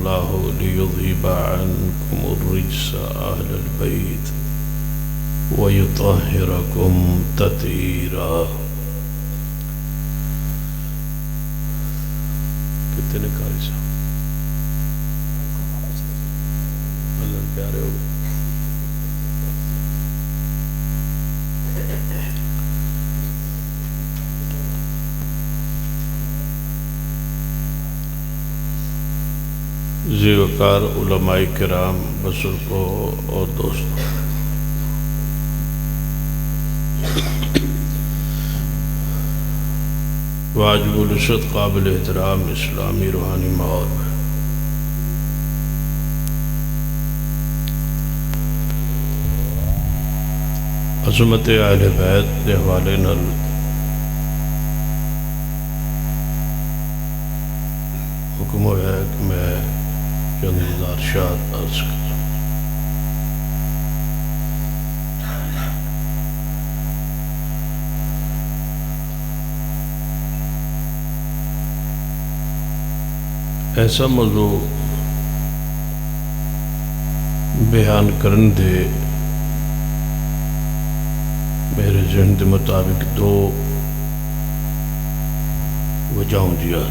الله ليذهب عنكم الرجس أهل البيت ويطهركم تطهيرا. کتنے قاری صاحب اللہ پیارے ہو گئے. ذی وقار علماء کرام بزرگوں اور دوستوں، واجب العزت قابل احترام اسلامی روحانی ماحول میں عظمت اہل بیت کے حوالے نال حکم ہوا ہے کہ میں چند گزارشات عرض کروں. ایسا موضوع بیان کرن دے میرے ذہن کے مطابق دو وجہوں دیا.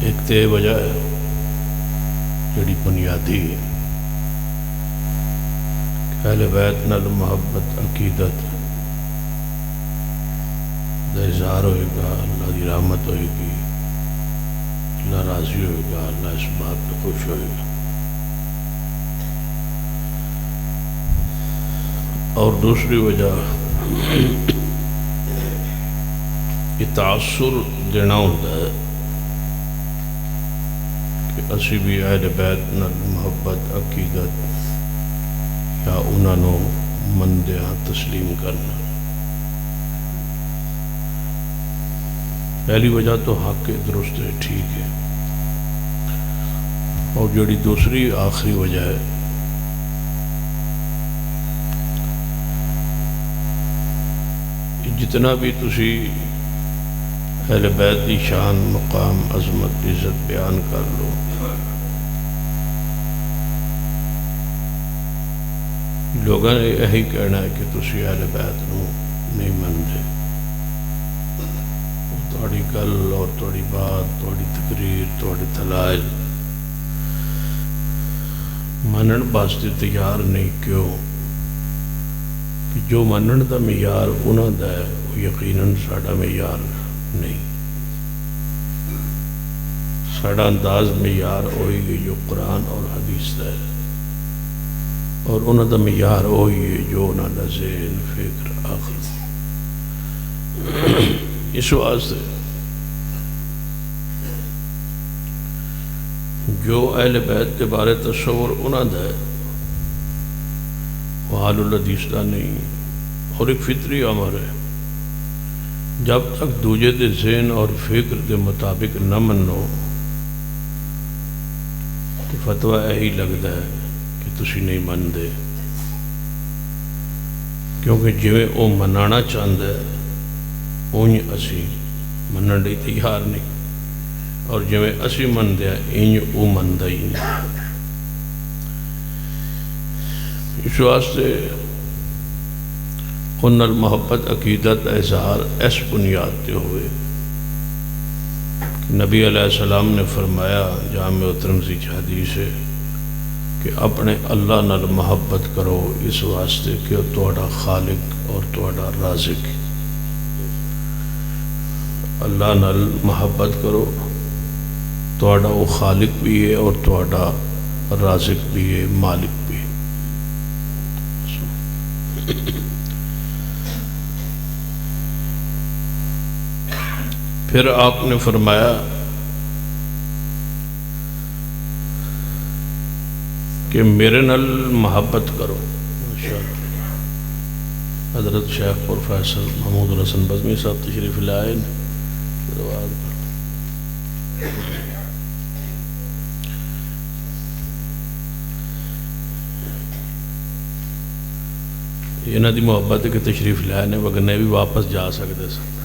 ایک تو یہ وجہ ہے جڑی بنیادی ہے کہ اہل بیت نال محبت عقیدت دا اظہار ہوئے گا، اللہ کی رحمت ہوئے گی، اللہ راضی ہوئے گا، اللہ اس بات پہ خوش ہوئے گا. اور دوسری وجہ یہ تاثر دینا ہوتا ہے کہ اسی بھی اہل بیت نال محبت عقیدت یا انہوں نے مندیاں تسلیم کرنا. پہلی وجہ تو حق درست ہے، ٹھیک ہے. اور جڑی دوسری آخری وجہ ہے جتنا بھی تسی اہل بیت کی شان مقام عظمت عزت بیان کر لو، لوگوں نے یہی کہنا ہے کہ تسی اہل بیت نو نہیں مانتے. تھوڑی گل اور تھوڑی بات، تھوڑی تقریر، تھوڑی دلائل منن واسطے تیار نہیں. کیوں کہ جو منن دا معیار انہاں دا ہے وہ یقیناً ساڈا معیار نہیں. ساڈا انداز معیار ہوئی گی جو قرآن اور حدیث دا ہے، اور انہاں دا معیار ہوئی ہے جو انہاں دا ذہن فکر آخر. اس واسطے جو اہل بیت کے بارے تصور انہاں دا ہے وہ حال الحدیث دا نہیں. اور ایک فطری امر ہے، جب تک دوجے دے ذہن اور فکر دے مطابق نہ منو تو فتویٰ یہی لگتا ہے کہ تسی نہیں مندے. کیونکہ جویں وہ منانا چاہتا ہے اونج اسی منن لئی تیار نہیں، اور جویں اسی مندے ہیں انج وہ مندا ہی نہیں. اس واسطے ان محبت عقیدت اظہار اس بنیاد تے ہوئے. نبی علیہ السلام نے فرمایا جامع ترمذی کی حدیث ہے کہ اپنے اللہ نال محبت کرو اس واسطے کہ وہ تہاڈا خالق اور تہاڈا رازق. اللہ نال محبت کرو، تہاڈا وہ خالق بھی ہے اور تہاڈا رازق بھی ہے، مالک بھی ہے. پھر آپ نے فرمایا کہ میرے نال محبت کرو. حضرت شیخ پروفیسر محمود الحسن بزمی صاحب تشریف لائے. انہاں دی محبت ہے کہ تشریف لائے نے وگرنہ بھی واپس جا سکتے سن.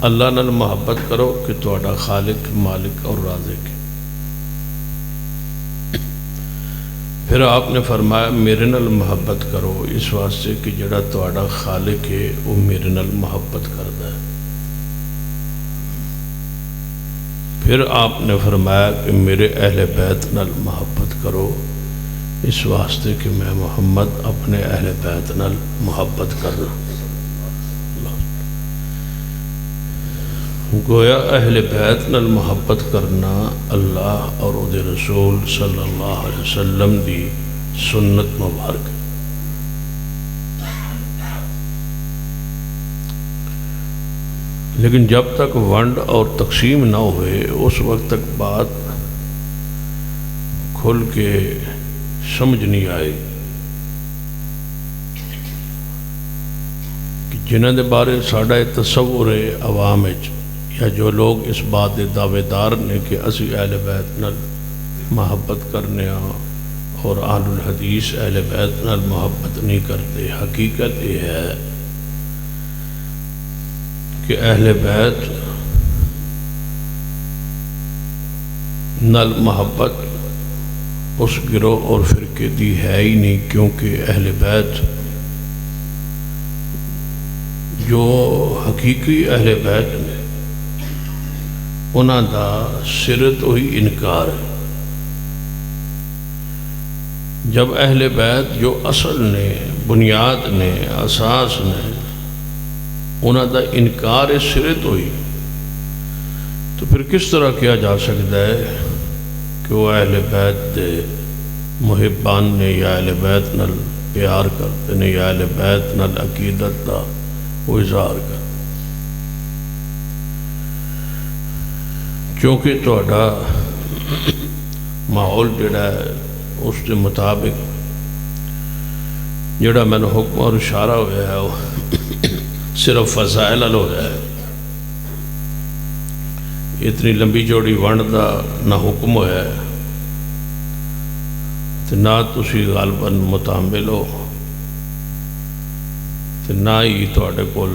اللہ نال محبت کرو کہ تہاڈا خالق مالک اور رازق ہے۔ پھر آپ نے فرمایا میرے نال محبت کرو اس واسطے کہ جڑا تہاڈا خالق ہے وہ میرے نال محبت کردا ہے۔ پھر آپ نے فرمایا کہ میرے اہل بیت نال محبت کرو اس واسطے کہ میں محمد اپنے اہل بیت نال محبت کرنا۔ گویا اہل بیت نال محبت کرنا اللہ اور او دے رسول صلی اللہ علیہ وسلم دی سنت مبارک ہے۔ لیکن جب تک ونڈ اور تقسیم نہ ہوئے اس وقت تک بات کھل کے سمجھ نہیں آئی کہ جنہاں دے بارے ساڈا تصور ہے عوام وچ یا جو لوگ اس بات دے دعوے دار نے کہ اسی اہل بیت نال محبت کرنے اور اہل الحدیث اہل بیت نال محبت نہیں کرتے، حقیقت یہ ہے کہ اہل بیت نال محبت اس گروہ اور فرقے دی ہے ہی نہیں، کیونکہ اہل بیت جو حقیقی اہل بیت نے انہاں دا صرت وہی انکار ہے۔ جب اہل بیت جو اصل نے بنیاد نے اساس نے انہاں دا انکار صرت ہوئی تو پھر کس طرح کیا جا سکتا ہے کہ وہ اہل بیت دے محبان نے یا اہل بیت نال پیار کرتے نے یا اہل بیت نال عقیدت دا وہ اظہار کرتے، کیونکہ تہاڈا ماحول جڑا ہے اس کے مطابق جڑا میں نے حکم اور اشارہ ہوا ہے وہ صرف فضائل ہو جائے۔ اتنی لمبی چوڑی ونڈ دا نہ حکم ہوا ہے تو نہ تسی غالباً متحمل ہو تو نہ ہی تہاڈے کول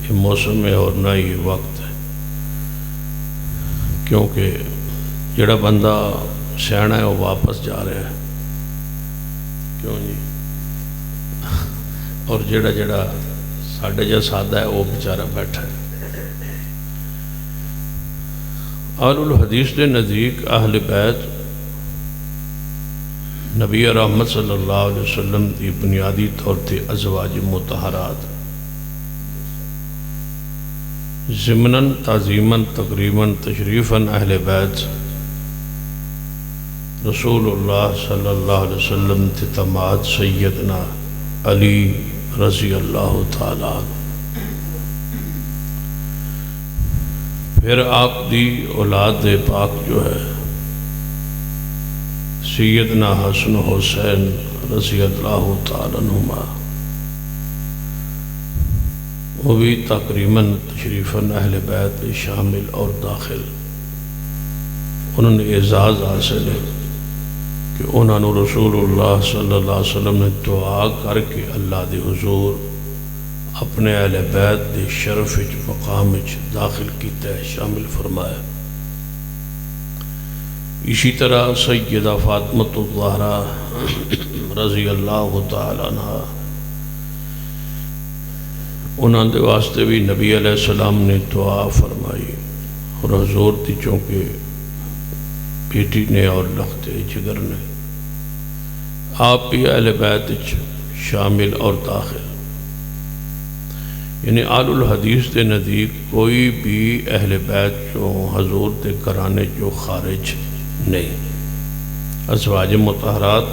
یہ موسم ہے اور نہ ہی وقت ہے، کیونکہ جڑا بندہ سیاح ہے وہ واپس جا رہا ہے، کیوں جی، اور جڑا ساڈے جا سادہ ہے وہ بیچارہ بیٹھا ہے۔ اہل الحدیث دے نزدیک اہل بیت نبی رحمت صلی اللہ علیہ وسلم دی بنیادی طور تے ازواج مطہرات ضمناً تعظیماً تقریباً تشریفاً اہل بیت رسول اللہ صلی اللہ علیہ وسلم تے تماد سیدنا علی رضی اللہ تعالیٰ عنہ، پھر آپ دی اولاد پاک جو ہے سیدنا حسن حسین رضی اللہ تعالیٰ عنہما، وہ بھی تقریباً تشریفاً اہل بیت شامل اور داخل۔ انہوں نے اعزاز حاصل ہے کہ انہوں نے رسول اللہ صلی اللہ علیہ وسلم نے دعا کر کے اللہ دے حضور اپنے اہل بیت دے شرف مقام داخل کیتا ہے، شامل فرمایا۔ اسی طرح سیدہ فاطمۃ الزہرا رضی اللہ تعالیٰ عنہ، انہوں نے واسطے بھی نبی علیہ السلام نے دعا فرمائی اور حضور دی چونکہ بیٹی نے اور لخت جگر نے، آپ بھی اہل بیت شامل اور داخل، یعنی آل الحدیث دے نزدیک کوئی بھی اہل بیت جو حضور دے گھرانے جو خارج نہیں۔ ازواج مطہرات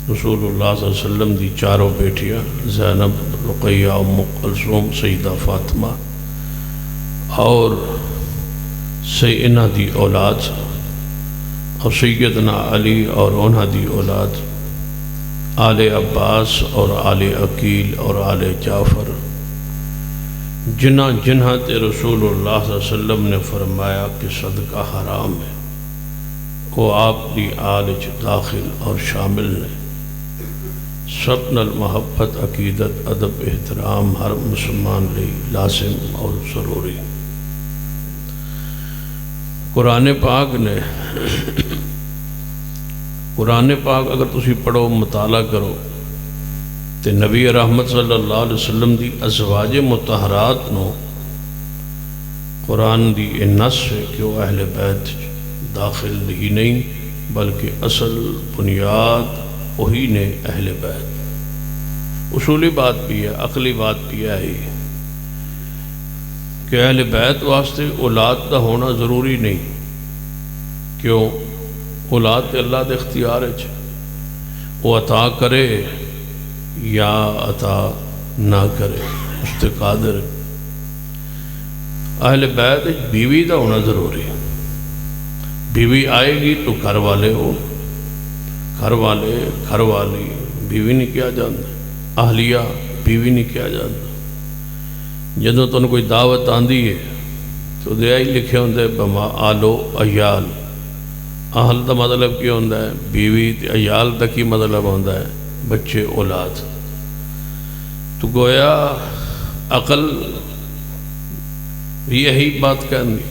رسول اللہ صلی اللہ علیہ وسلم دی چاروں بیٹیاں زینب، رقیہ، ام کلثوم، سیدہ فاطمہ اور سیدنا دی اولاد اور سیدنا علی اور انہاں دی اولاد آل عباس اور آل عقیل اور آل جعفر، جنہاں تے رسول اللہ صلی اللہ علیہ وسلم نے فرمایا کہ صدقہ حرام ہے، وہ آپ دی آل داخل اور شامل نے۔ سب نال محبت عقیدت ادب احترام ہر مسلمان لئی لازم اور ضروری۔ قرآن پاک نے قرآن پاک اگر تسی پڑھو مطالعہ کرو تو نبی رحمت صلی اللہ علیہ وسلم دی ازواج مطہرات نو قرآن دی نص ہے کہ وہ اہل بیت داخل ہی نہیں بلکہ اصل بنیاد وہی نے اہل بیت۔ اصولی بات بھی ہے، عقلی بات بھی ہے کہ اہل بیت واسطے اولاد کا ہونا ضروری نہیں۔ کیوں؟ اولاد اللہ دے اختیار ہے، وہ عطا کرے یا عطا نہ کرے، اس تے قادر ہے۔ اہل بیت بیوی کا ہونا ضروری ہے۔ بیوی آئے گی تو گھر والے ہو، گھر والے گھر والی بیوی نہیں کیا جاتا، اہلیہ بیوی نہیں کیا جاتا۔ جدوں تنوں کوئی دعوت آندی ہے تو دے آئی لکھے ہوندے بما آلو عیال۔ اہل دا مطلب کیا ہوندہ ہے؟ بیوی تے عیال دا کی مطلب ہوندہ ہے؟ بچے اولاد۔ تو گویا عقل بھی یہی بات کہنی،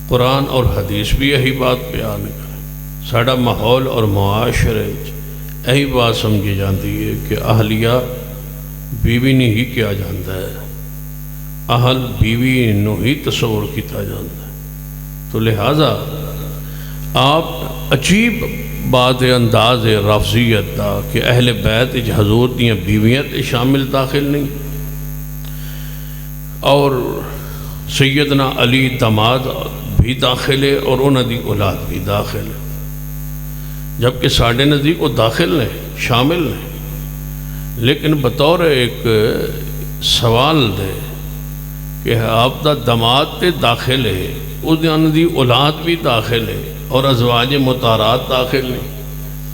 قرآن اور حدیث بھی یہی بات بیان کرے، ساڑا ماحول اور معاشرے یہی بات سمجھی جاتی ہے کہ اہلیہ بیوی نہیں ہی کیا جاتا ہے، اہل بیوی نو ہی تصور کیتا جاتا ہے۔ تو لہذا آپ عجیب بات انداز رافضیت دا کہ اہل بیت حضور دیاں بیویاں شامل داخل نہیں، اور سیدنا علی داماد بھی داخل ہے اور انہاں دی اولاد بھی داخل ہے، جبکہ ساڑھے نزدیک وہ داخل نے شامل نے، لیکن بطور ایک سوال دے کہ آپ دا داماد تے داخل ہے، انہاں دی اولاد بھی داخل ہے اور ازواج مطہرات داخل نہیں۔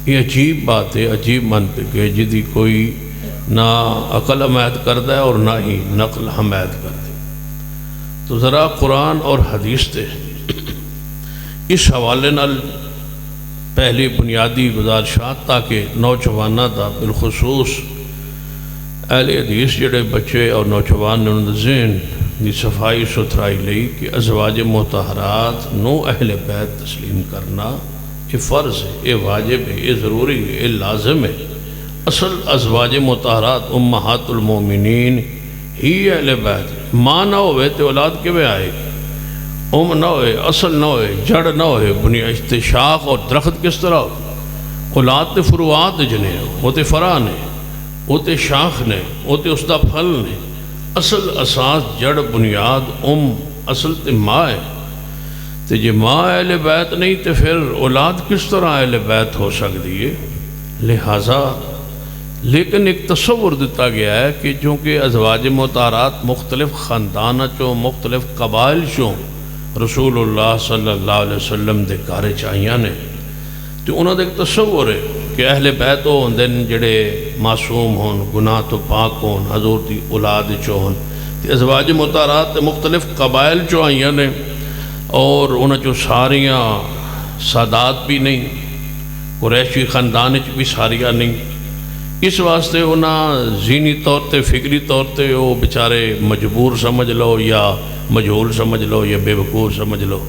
یہ عجیب بات ہے، عجیب منطق ہے جدی کوئی نہ عقل حمایت کرتا ہے اور نہ ہی نقل حمایت کرتی۔ تو ذرا قرآن اور حدیث تے اس حوالے نال پہلی بنیادی گزارشات تاکہ نوجوانہ دا بالخصوص اہل حدیث جڑے بچے اور نوجوان ذہن دی صفائی ستھرائی لئی کہ ازواج مطہرات نو اہل بیت تسلیم کرنا یہ فرض ہے، یہ واجب ہے، یہ ضروری ہے، یہ لازم ہے۔ اصل ازواج مطہرات امہات المومنین ہی اہل بیت، ماں نہ ہوئے تو اولاد کیویں آئے گی؟ نہ ہوئے، اصل نہ ہوئے، جڑ نہ ہوئے، بنیاد شاخ اور درخت کس طرح ہو؟ اولاد تے فروعات جنے وہ تے فرع نے، وہ تے شاخ نے، وہ تے اس دا پھل نے، اصل اساس جڑ بنیاد اصل تے ماں ہے۔ تے جے ماں اہل بیت نہیں تے پھر اولاد کس طرح اہل بیت ہو سکتی ہے؟ لہٰذا لیکن ایک تصور دیتا گیا ہے کہ چونکہ ازواج مطہرات مختلف خاندان چوں مختلف قبائل چوں رسول اللہ صلی اللہ علیہ وسلم دے گھر آئیاں نے، تو انہوں نے ایک تصور ہے کہ اہل بیت ہون دن جڑے معصوم ہون، گناہ تو پاک ہون، حضور دی اولاد چوں ہون۔ ازواج مطہرات مختلف قبائل چوں آئیاں نے اور انہوں چوں ساریاں سادات بھی نہیں، قریشی خاندان بھی ساریاں نہیں، اس واسطے انہاں ذہنی طور تے فکری طور تے وہ بیچارے مجبور سمجھ لو یا مجہول سمجھ لو یا بے وقوف سمجھ لو،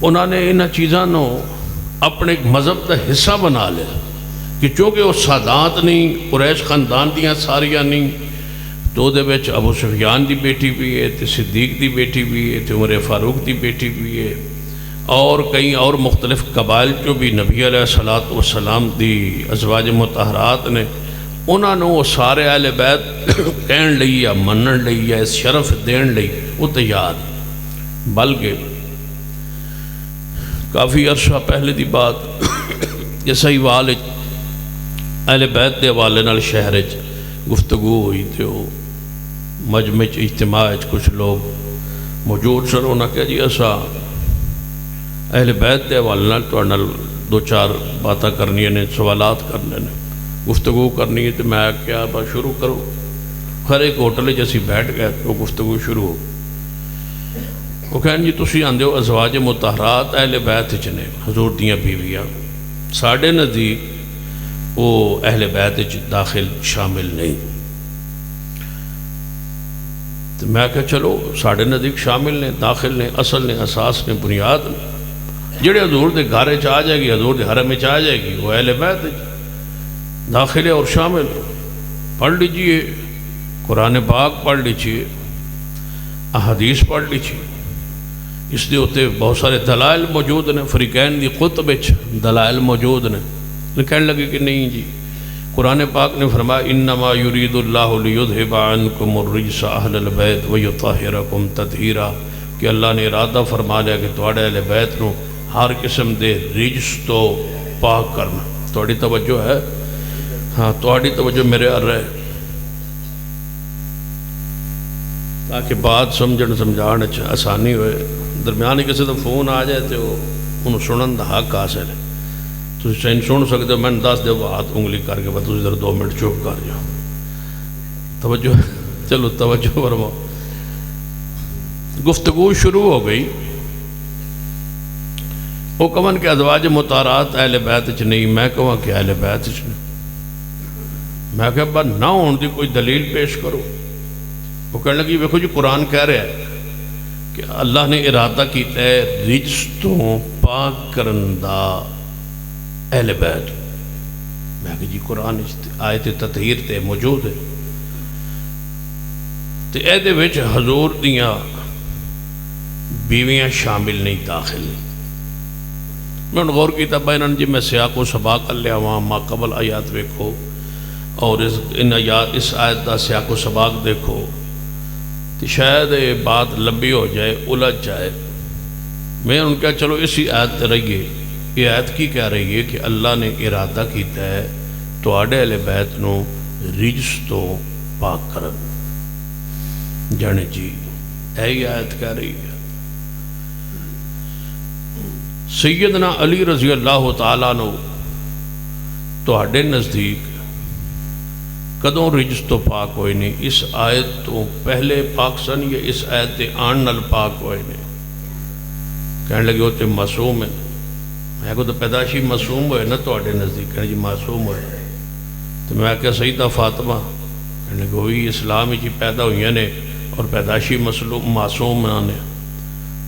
انہوں نے انہاں چیزاں نو اپنے ایک مذہب کا حصہ بنا لیا کہ چونکہ وہ سادات نہیں، قریش خاندان دیاں ساریاں نہیں، تو دے وچ ابو سفیان دی بیٹی بھی ہے، تے صدیق دی بیٹی بھی ہے، تے عمر فاروق دی بیٹی بھی ہے، اور کئی اور مختلف قبائل جو بھی نبی علیہ السلام دی ازواج مطہرات نے، انہوں نے وہ سارے اہل بیت کہن لئی یا منن لئی یا اس شرف دین لئی وہ تیار، بلکہ کافی عرصہ پہلے دی بات یہ صحیح والے اہل بیت دے حوالے نال شہر گفتگو ہوئی تھے، وہ مجمع اجتماع کچھ لوگ موجود سن، انہوں نے کہا جی ایسا اہل بیت دے حوالے نال تہاڈے نال دو چار باتاں کرنی نے، سوالات کرنے نے، گفتگو کرنی ہے، تو میں کیا بات شروع کروں؟ خیر ایک ہوٹل جیسی بیٹھ گئے تو گفتگو شروع ہو، وہ کہیں جی تسی آندے ہو ازواج مطہرات اہل بیت چنے حضور دیاں بیویاں، ساڑھے نزدیک وہ اہل بیت داخل شامل نہیں. تو میں کہا چلو ساڑھے نزدیک شامل نے، داخل نے، اصل نے، اساس نے، بنیاد نے. جڑے حضور دے گھر آ جائے گی، حضور دے حرم آ جائے گی، وہ اہل بیت داخل اور شامل. پڑھ لیجئے قرآن پاک، پڑھ لیجئے احادیث، پڑھ لیجئے. اس دے ہوتے بہت سارے دلائل موجود نے، فریقین دی قطب دلائل موجود نے. کہنے لگے کہ نہیں جی، قرآن پاک نے فرمایا انما یرید اللہ لیذھب عنکم الرجس اہل البیت ویطہرکم تطہیرا، کہ اللہ نے ارادہ فرما لیا کہ تواڈے اہل بیت نو ہر قسم دے رجس تو پاک کرنا. تواڈی توجہ ہے؟ ہاں تواڈی توجہ میرے ار رہے تاکہ بات سمجھن سمجھان آسانی ہوئے. درمیان کسی تو فون آ جائے تو انہوں سنن دا حق حاصل ہے. تو سن سکتے ہو، میں نے 10 دے ہاتھ انگلی کر کے بعد تھی ادھر 2 منٹ چپ کر جاؤ. توجہ، چلو توجہ فرماؤ. گفتگو شروع ہو گئی. وہ کہن کہ ازواج مطہرات اہل بیت چ نہیں، میں کہاں کہ اہل بیت چ نہیں. میں کہ ابا نہ ہون دی کوئی دلیل پیش کرو. وہ کہنے لگی ویکھو جی قرآن کہہ رہا ہے کہ اللہ نے ارادہ کیتا ہے رجس تو پاک کرن دا اہل بیت. میں کہ جی قرآن آیت تطہیر تے موجود ہے تے اے دے وچ حضور دیاں بیویاں شامل نہیں، داخل نہیں. میں نے غور کیتا بینن جی، میں سیاق و سباق کر لیا وہاں ما قبل آیات ویکھو اور اس آیت دا سیاق و سباق دیکھو تو شاید یہ بات لمبی ہو جائے، الجھ جائے. میں ان کا چلو اسی آیت تے رہیے. یہ آیت کی کہہ رہی ہے کہ اللہ نے ارادہ کیتا ہے تواڈے اہل بیت نو رجس تو پاک کرن. جانے جی اے آیت کہہ رہی ہے. سیدنا علی رضی اللہ تعالیٰ عنہ تواڈے نزدیک کدوں رجس تو پاک ہوئے نہیں؟ اس آیت تو پہلے پاک سن یا اس آیت تے آن نال پاک ہوئے نہیں؟ کہنے لگے ہوتے معصوم ہیں. میں کو تو پیدائشی معصوم ہوئے نا تواڈے نزدیک. کہنے جی معصوم ہوئے. تو میں کہا سیدہ فاطمہ، کہنے لگے وہی اسلام ہی پیدا ہوئی نے اور پیدائشی معصوم نے.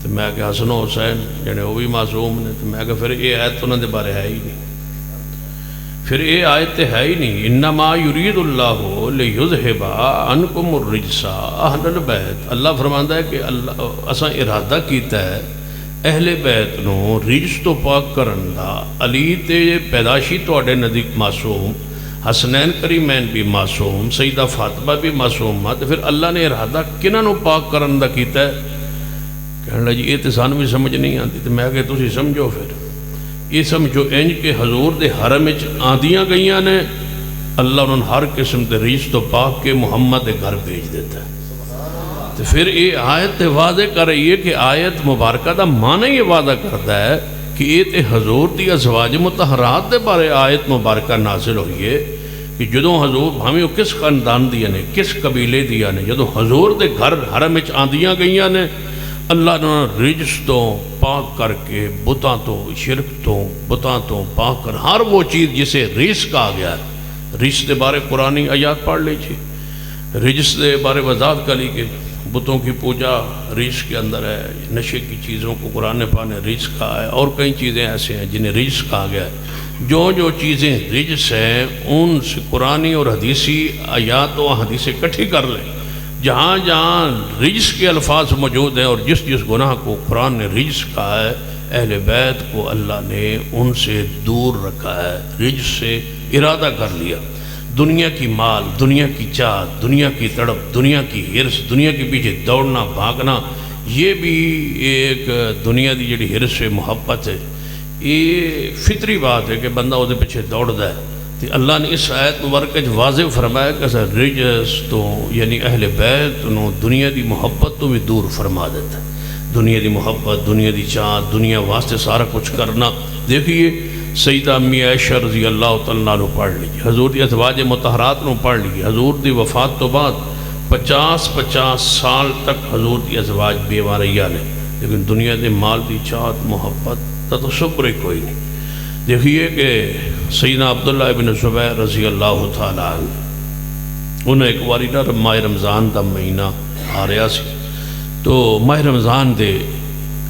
تو میں کہا حسن و حسین جنے وہ بھی معصوم نے. تو میں کہا پھر یہ آیت تو انہوں نے بارے ہے ہی نہیں. پھر یہ آیت ہے ہی نہیں. انما یرید اللہ لیذھب عنکم الرجس اہل البیت. اللہ فرماندا ہے کہ اللہ اساں ارادہ کیتا ہے اہل بیت نو رجس تو پاک کرن دا. علی تے پیدائشی تواڈے نزدیک معصوم، حسنین کریمین بھی معصوم، سیدہ فاطمہ بھی معصوم. تو پھر اللہ نے ارادہ کنہاں نو پاک کرن دا کیتا ہے؟ کہنے لگا جی یہ تو سانوں بھی سمجھ نہیں آتی. تو میں کہ تسی سمجھو پھر یہ سمجھو انج کہ حضور دے حرم وچ آندیاں گئیاں نے، اللہ انہوں نے ہر قسم دے رجس تو پاک کے محمد دے گھر بھیج دیتا ہے. تو پھر یہ آیت واضح کر رہی ہے کہ آیت مبارکہ دا معنی یہ وعدہ کرتا ہے کہ یہ تے حضور دی ازواج مطہرات دے بارے آیت مبارکہ نازل ہوئی ہے کہ جدوں حضور بھاویں کس خاندان دیا نے، کس قبیلے دیا نے، جدوں حضور دے گھر حرم وچ آندیاں گئیاں نے، اللہ نے رجس تو پاک کر کے بتاں تو، شرک تو، بتاں تو پاک کر ہر وہ چیز جسے رجس کہا گیا ہے. رجس دے بارے قرآنی آیات پڑھ لیجیے. رجس دے بارے وضاحت کر لی کہ بتوں کی پوجا رجس کے اندر ہے. نشے کی چیزوں کو قرآن پاک نے رجس کہا ہے. اور کئی چیزیں ایسے ہیں جنہیں رجس کہا گیا ہے. جو چیزیں رجس ہیں ان سے قرآنی اور حدیثی آیات و حدیثیں اکٹھی کر لیں. جہاں جہاں رجس کے الفاظ موجود ہیں اور جس گناہ کو قرآن نے رجس کہا ہے، اہل بیت کو اللہ نے ان سے دور رکھا ہے. رجس سے ارادہ کر لیا. دنیا کی مال، دنیا کی چاہت، دنیا کی تڑپ، دنیا کی ہرس، دنیا کے پیچھے دوڑنا بھاگنا، یہ بھی ایک دنیا دی جڑی ہرس ہے، محبت ہے. یہ فطری بات ہے کہ بندہ وہ پیچھے دوڑتا ہے. تو اللہ نے اس آیت مبارکہ واضح فرمایا کہ رجس تو یعنی اہل بیت نو دنیا دی محبت تو بھی دور فرما دیتا ہے. دنیا دی محبت، دنیا دی چاہت، دنیا واسطے سارا کچھ کرنا. دیکھیے سیدہ امی عائشہ رضی اللہ تعالیٰ عنہ پڑھ لیجیے. حضور دی ازواج مطہرات نو پڑھ لیجیے. حضور دی وفات تو بعد 50 سال تک حضور دی ازواج بیوہ رہیا نے، لیکن دنیا دے مال دی چاہت محبت تا تصور کوئی نہیں. دیکھیے کہ سیدنا عبداللہ ابن زبیر رضی اللہ تعالیٰ عنہ انہیں ایک واری نہ ماہ رمضان دا مہینہ آ رہا سی تو ماہ رمضان دے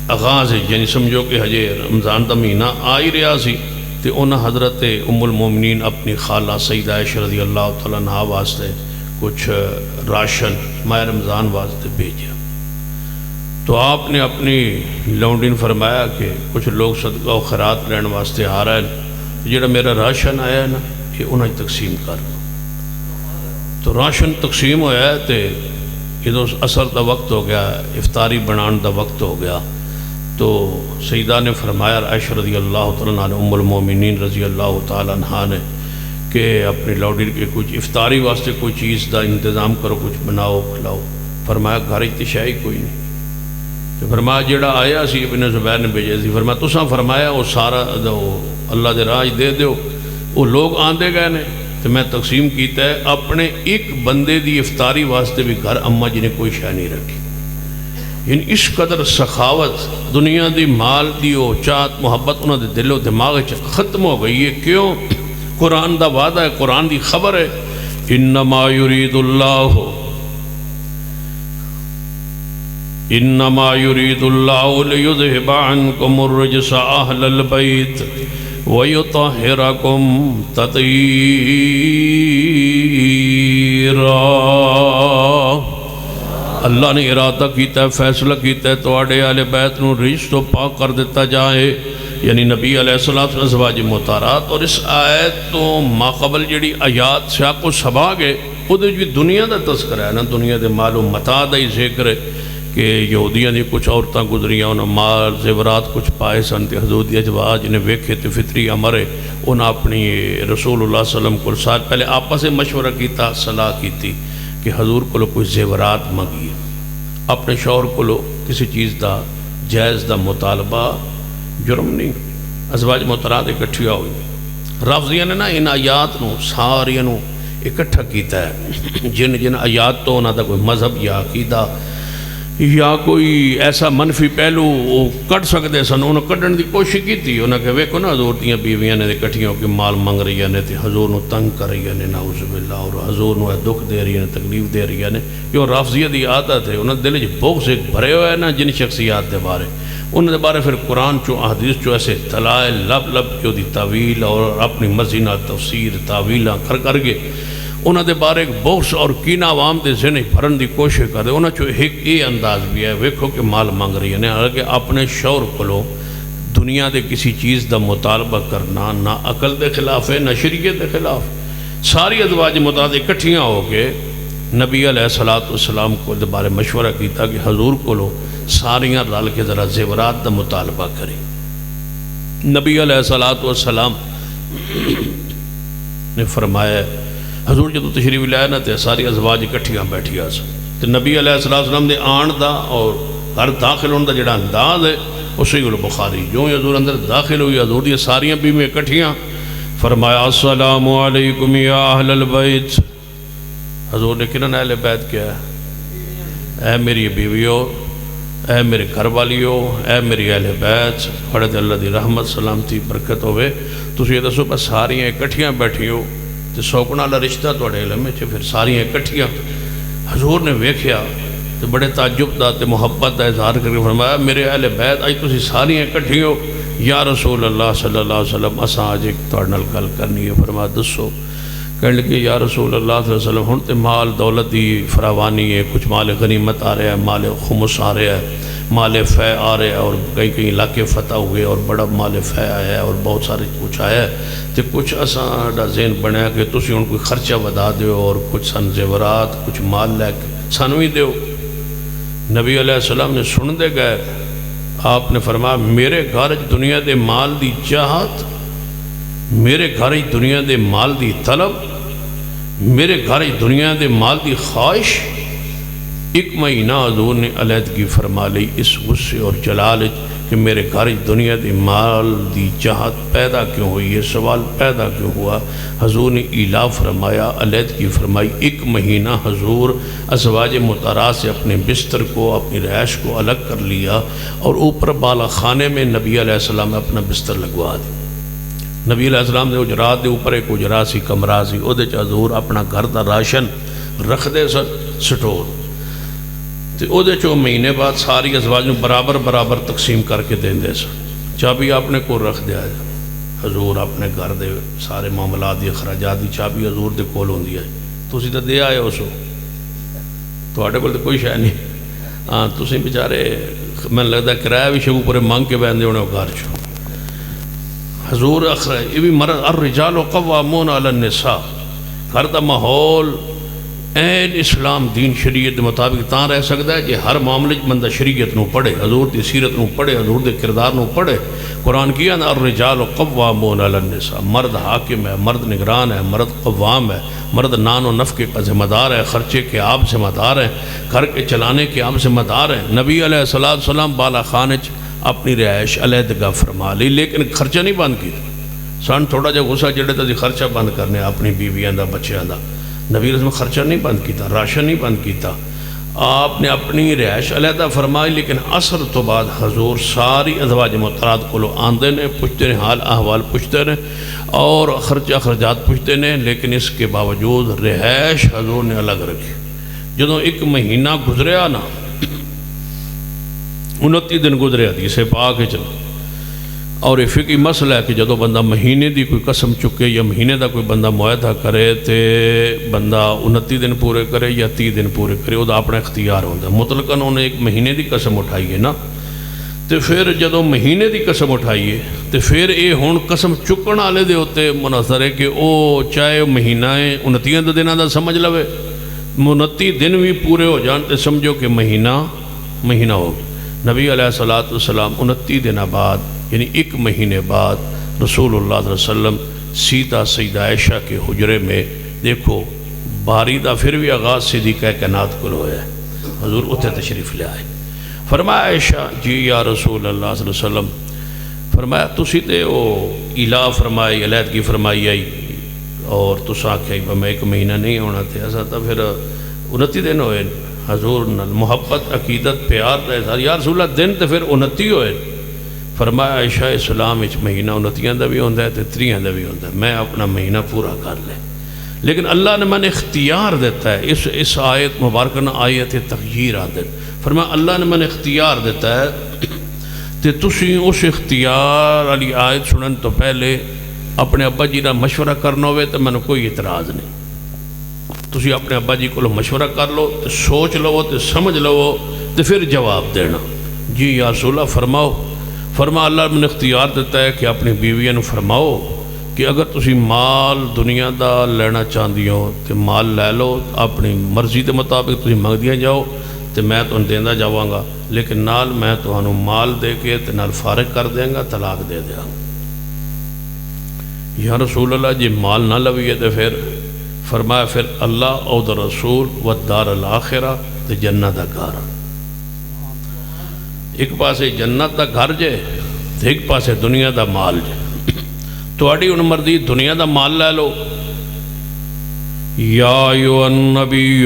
آغاز یعنی سمجھو کہ ہجے رمضان دا مہینہ آ ہی رہا سی تو انہیں حضرت ام المومنین اپنی خالہ سیدہ عائشہ رضی اللہ تعالیٰ عنہ واسطے کچھ راشن ماہ رمضان واسطے بھیجا تو آپ نے اپنی لونڈی نے فرمایا کہ کچھ لوگ صدقہ و خیرات لین واسطے آ رہے ہیں جڑا میرا راشن آیا ہے نا یہ انہیں تقسیم کر تو راشن تقسیم ہویا ہے تو ادھو عصر دا وقت ہو گیا افطاری بنان دا وقت ہو گیا تو سیدہ نے فرمایا عائشہ رضی اللہ تعالیٰ عنہ ام المومنین رضی اللہ تعالیٰ عنہ نے کہ اپنی لوڈی کے کچھ افطاری واسطے کوئی چیز دا انتظام کرو کچھ بناؤ کھلاؤ فرمایا گھر اتشائی کوئی نہیں تو فرمایا جڑا آیا سی ابن زبیر نے بھیجے سی فرمایا تساں فرمایا وہ سارا اللہ دے راج دے دیو وہ لوگ آندے گئے نے تو میں تقسیم کیتا ہے اپنے ایک بندے دی افطاری واسطے بھی گھر اماں جی نے کوئی شے نہیں رکھی یعنی اس قدر سخاوت دنیا دی مال دی او چاہت محبت انہوں دے دل و دماغ ختم ہو گئی ہے کیوں قرآن دا وعدہ ہے قرآن دی خبر ہے انما یرید اللہ لیذہب عنکم الرجس اہل البیت وَيُطَهِّرَكُمْ تَطْهِيرًا اللہ نے ارادہ کیتا ہے فیصلہ کیتا ہے تو آڑے اہل بیت نو رجس تو پاک کر دیتا جائے یعنی نبی علیہ السلام ازواج مطہرات اور اس آیت تو ماقبل جڑی آیات سیاق و سباق ہے وہ بھی دنیا دا تذکرہ ہے نا دنیا دے مال و متاع دا ہی ذکر ہے کہ یہودیاں دی کچھ عورتاں گزریاں انہاں مال زیورات کچھ پائے سن تے حضور دی ازواج نے ویکھے تے فطری امرے انہاں اپنی رسول اللہ صلی اللہ علیہ وسلم کو سال پہلے آپس سے مشورہ کیتا صلاح کیتی کہ حضور کو کوئی زیورات مانگی اپنے شوہر کو کسی چیز دا جائز دا مطالبہ جرم نہیں ازواج مطہرات اکٹھیا ہوئی رافضیاں نے نا ان آیات نو ساریاں نو اکٹھا کیتا ہے جن آیات تو انہاں دا کوئی مذہب یا عقیدہ یا کوئی ایسا منفی پہلو وہ کٹ سکتے سن انہوں نے کٹن دی کوشش کی تھی انہوں نے کہا ویکو نا حضور دیاں بیویاں نے کٹھیوں کے مال منگ رہی نے تے حضور نو تنگ کر رہی نے نعوذ باللہ اور حضور نو دکھ دے رہی نے تکلیف دے رہی نے یہ رافضیہ دی عادت ہے انہوں نے دل بغض ایک بھرے ہوئے نا جن شخصیات دے بارے انہوں نے بارے پھر قرآن چو احادیث چو ایسے تلائے لب لب کیوں دی تعویل اور اپنی مزینہ تفسیر تعویلہ کر کے انہوں دے بارے ایک بغض اور کینہ عوام دے ذہن بھرن دی کوشش کر دے انہوں چو ایک یہ انداز بھی ہے ویکھو کہ مال مانگ رہی ہے حالانکہ اپنے شوہر کو دنیا دے کسی چیز دا مطالبہ کرنا نہ عقل دے خلاف ہے نہ شریعت دے خلاف ساری ازواج مطالبہ اکٹھیاں ہو کے نبی علیہ السلام کو دے بارے مشورہ کیتا کہ حضور کو ساریاں رل کے ذرا زیورات دا مطالبہ کریں نبی علیہ السلام نے فرمایا حضور جدو تشریف لائے نا تے ساری ازواج اکٹھیاں بیٹھیا سن تے نبی علیہ السلام دے آن دا اور گھر داخل ہونے دا جڑا انداز ہے اسی کو بخاری جو ہی حضور اندر داخل ہوئی حضور دی ساریاں بیویں اکٹھیاں فرمایا السلام علیکم یا اہل البیت حضور نے کنن اہل بیت کیا ہے اے میری بیویو اے میرے گھر والیو اے میری اہل بیت بڑے دے اللہ دی رحمت سلامتی برکت ہوئے تسی یہ دسو بس ساریاں اکٹھیاں بیٹھی ہو تو سوکنا اللہ رشتہ توڑے علم میں پھر ساریاں اکٹھیاں حضور نے ویکھیا تو بڑے تعجب دا تے محبت دا اظہار کر کے فرمایا میرے اہل بیت آج تسی ساریاں اکٹھی ہو یا رسول اللہ صلی اللہ علیہ وسلم اساں آج ایک توڑ نال گل کرنی ہے فرمایا دسو کہنے لگے یا رسول اللہ صلی اللہ علیہ وسلم ہن تے مال دولت دی فراوانی ہے کچھ مال غنیمت آ رہا ہے مال خمس آ رہا ہے مال فے آ رہے ہیں اور کئی علاقے فتح ہوئے اور بڑا مال فے آیا ہے اور بہت سارے کچھ آیا ہے تو کچھ اساں ذہن بنیا کہ تسی ان کوئی خرچہ ودا دیو اور کچھ سن زیورات کچھ مال لے کے سانوی دیو نبی علیہ السلام نے سن دے گئے آپ نے فرمایا میرے گھر دنیا دے مال دی چاہت میرے گھر دنیا دے مال دی طلب میرے گھر دنیا دے مال دی خواہش ایک مہینہ حضور نے علیحدگی فرما لی اس غصے اور جلال کہ میرے گھر دنیا دی مال دی چاہت پیدا کیوں ہوئی یہ سوال پیدا کیوں ہوا حضور نے ایلا فرمایا علیحدگی فرمائی ایک مہینہ حضور ازواج مطہرات سے اپنے بستر کو اپنی رہائش کو الگ کر لیا اور اوپر بالا خانے میں نبی علیہ السلام نے اپنا بستر لگوا دیا نبی علیہ السلام دے حجرات دے اوپر ایک حجرا سی کمرہ سی او دے چ حضور اپنا گھر دا راشن رکھ دے سن سٹور تے او دے چو مہینے بعد ساری ازواج نو برابر برابر تقسیم کر کے دیں دے سن چابی اپنے کو رکھ دیا ہے حضور اپنے گھر دے سارے معاملات دی اخراجات دی چابی حضور دے کول ہوندی ہے تسی تے دے آئے ہو سو تواڈے کول تے کوئی شے نہیں ہاں تسی بیچارے میں لگدا کرایہ بھی شبو پورے مانگ کے بیندے ہونے گھر چو حضور یہ بھی مرد الرجال قوامون علی النساء گھر دا ماحول این اسلام دین شریعت مطابق تاں رہ سکتا ہے جی ہر معاملے بندہ شریعت نو پڑھے حضور دی سیرت نو پڑھے حضور دے کردار نو پڑھے قرآن کیا نا الرجال قوامون علی النساء مرد حاکم ہے مرد نگران ہے مرد قوام ہے مرد نان و نفقے کا ذمہ دار ہے خرچے کے آپ ذمہ دار ہے گھر کے چلانے کے آپ ذمہ دار ہے نبی علیہ السلام بالا خانچ اپنی رہائش علیحدگاہ فرما لی لیکن خرچہ نہیں بند کیا سن تھوڑا جا غصہ چڑھے تو خرچہ بند کرنے اپنی بیویاں دا بچیاں دا نبی رسم خرچہ نہیں بند کیتا راشن نہیں بند کیتا آپ نے اپنی رہائش علیحدہ فرمائی لیکن عصر تو بعد حضور ساری ازواج محترمات کو آندے نے پوچھتے نے حال احوال پوچھتے نے اور خرچہ خرچات پوچھتے نے لیکن اس کے باوجود رہائش حضور نے الگ رکھی جدوں ایک مہینہ گزریا نا 29 دن گزرے حدیث پاک چل اور یہ فقہی مسئلہ ہے کہ جدو بندہ مہینے دی کوئی قسم چکے یا مہینے دا کوئی بندہ معاہدہ کرے تے بندہ 29 دن پورے کرے یا 30 دن پورے کرے وہ اپنا اختیار ہوتا ہے مطلقاً انہوں نے ایک مہینے دی قسم اٹھائی ہے نا تے پھر جدو مہینے دی قسم اٹھائیے تے پھر یہ ہون قسم چکن والے دے ہوتے منحصر ہے کہ او چاہے مہینہ 29 دنوں دا سمجھ لوے 29 دن بھی پورے ہو جان تے سمجھو کہ مہینہ ہو نبی علیہ السلام 29 دن بعد یعنی ایک مہینے بعد رسول اللہ صلی اللہ علیہ وسلم سیدھا سیدہ عائشہ کے حجرے میں دیکھو باری دا پھر بھی آغاز صدیقہ کائنات کو ہویا ہے حضور اتھے تشریف لے آئے فرمایا عائشہ جی یا رسول اللہ صلی اللہ علیہ وسلم فرمایا تسی تے او الہ فرمائی علیحدگی فرمائی آئی اور تسا آکھیا میں ایک مہینہ نہیں ہونا تھے ایسا تھا پھر 29 دن ہوئے حضور محبت عقیدت پیار دا یا رسول اللہ دن تے پھر 29 ہوئے فرمایا عائشہ اسلام اچ مہینہ 29 دا بھی ہوندہ ہے تے 30 دا بھی ہوندہ ہے میں اپنا مہینہ پورا کر لے لیکن اللہ نے میں اختیار دیتا ہے اس آیت مبارکہ آیت تغییر آدھے فرمایا اللہ نے میں اختیار دیتا ہے تے تسی اس اختیار علی آیت سنن تو پہلے اپنے ابا جی نہ مشورہ کرنا ہوئے تو میں نے کوئی اعتراض نہیں تسی اپنے ابا جی کو مشورہ کر لو تے سوچ لو تے سمجھ لو تے پھر جواب دینا جی یا رسول اللہ فرما اللہ نے اختیار دیتا ہے کہ اپنی بیویاں فرماؤ کہ اگر تسی مال دنیا دا لینا چاہتی ہو تو مال لے لو اپنی مرضی کے مطابق تسی منگ دیا جاؤ تو میں تمہیں دینا جاواں گا لیکن نال میں تمہیں مال دے کے تے نال فارغ کر دیں گا طلاق دے دیا یا رسول اللہ جی مال نہ لویے تو پھر فرمایا پھر اللہ او دا رسول و دار الاخرہ تے جنت دا گھر ایک پاسے جنت دا گھر جے تے ایک پاسے دنیا دا مال جے تواڈی ان مرضی دنیا دا مال لے لو یا ایھا النبی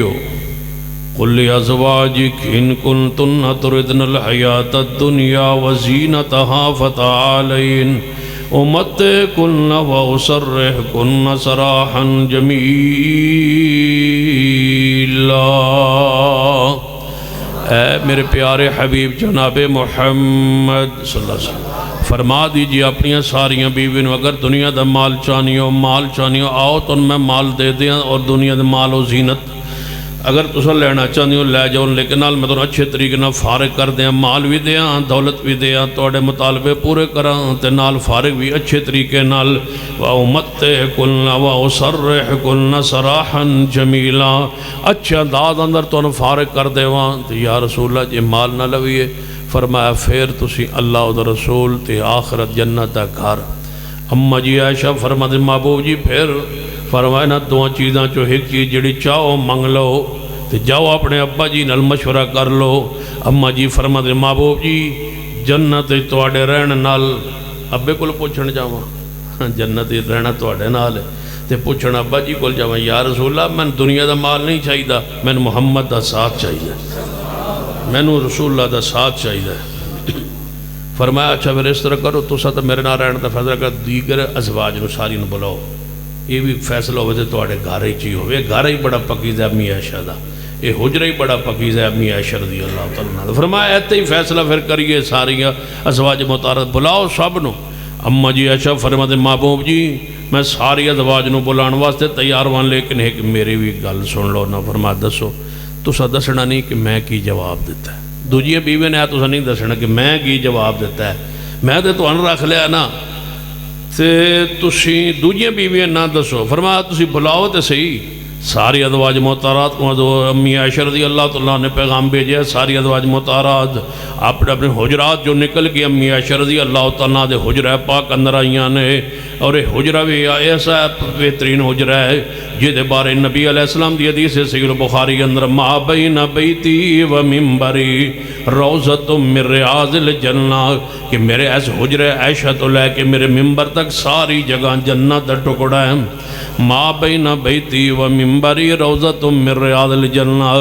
قل لازواجک ان کنتن تردن الحیاۃ الدنیا وزینتها فتعالین امتعکن واسرحکن سراحا جمیلا اے میرے پیارے حبیب جناب محمد صلی اللہ علیہ وسلم فرما دیجئے اپنی ساریاں بیویوں اگر دنیا دا مال چاہنی ہو آؤ تو میں مال دے دیا اور دنیا دا مال و زینت اگر تسا لینا چاہنی ہو لے جاؤ لیکن نال میں تو اچھے طریقے نال فارغ کر دیا مال بھی دیا دولت بھی دیا توڑے مطالبے پورے کراں تے نال فارغ بھی اچھے طریقے نال وَأُمَتِّعْكُنَّ وَأُسَرِّحْكُنَّ سَرَاحًا جَمِيلًا اچھا انداز اندر تو فارغ کر دیواں تے یا رسول اللہ جی مال نہ لویے فرمایا پھر تسی اللہ و رسول تے آخرت جنت دا گھر اما جی عائشہ فرما دے محبوب جی پھر فرمایا نا دو چیزاں چو ایک چیز جڑی چاہو منگ لو تے جاؤ اپنے ابا جی نال مشورہ کر لو اما جی فرما دے محبوب جی جنت تواڈے رہن نال ابے کول پوچھن جاواں جنت رہنا تواڈے نال ہے تے پوچھن ابا جی کول جاواں یا رسول اللہ میں دنیا دا مال نہیں چاہیدا میں محمد دا ساتھ چاہیے میں رسول اللہ دا ساتھ چاہیے فرمایا اچھا پھر اس طرح کرو تسا تو میرے نال رہن کا فیصلہ کر دیگر ازواج نو ساری نو بلاؤ یہ بھی فیصلہ ہوئے تو تواڈے گھر ہی چی ہوئے گھر ہی بڑا پکیزہ امی عائشہ دا یہ حجرہ ہی بڑا پکیزہ امی عائشہ رضی اللہ تعالیٰ عنہ فرمایا ایتے ہی فیصلہ پھر کریے ساری ازواج مطہرات بلاؤ سب نو اما جی عائشہ فرماتے محبوب جی میں ساری ازواج نو بلان واسطے تیار ہوں لیکن ایک میری بھی گل سن لو نہ فرما دسو تسا دسنا نہیں کہ میں کی جواب دیتا ہے دوجیاں بیوی نے تسا نہیں دسنا کہ میں کی جواب دیتا ہے میں تو تمہیں رکھ لیا نا تے تسی دوجیاں بیویاں نہ دسو فرمایا تسی بلاؤ تے صحیح ساری ازواج مطہرات کو امی عائشہ رضی اللہ تعالیٰ نے پیغام بھیجا ساری ازواج مطہرات اپنے حجرات جو نکل کے امی عائشہ رضی اللہ تعالیٰ دے حجرہ پاک اندر آئیاں نے اور یہ حجرہ بھی ایسا بہترین حجرہ ہے جہدے بارے نبی علیہ السلام دی حدیث ہے صحیح البخاری اندر ما بین بیتی و منبری روضۃ من ریاض الجنہ کہ میرے ایس حجرہ عائشہ تو لے کے میرے منبر تک ساری جگہ جنت دا ٹکڑا ہے ما بین بیتی و منبری روضۃ من ریاض الجنہ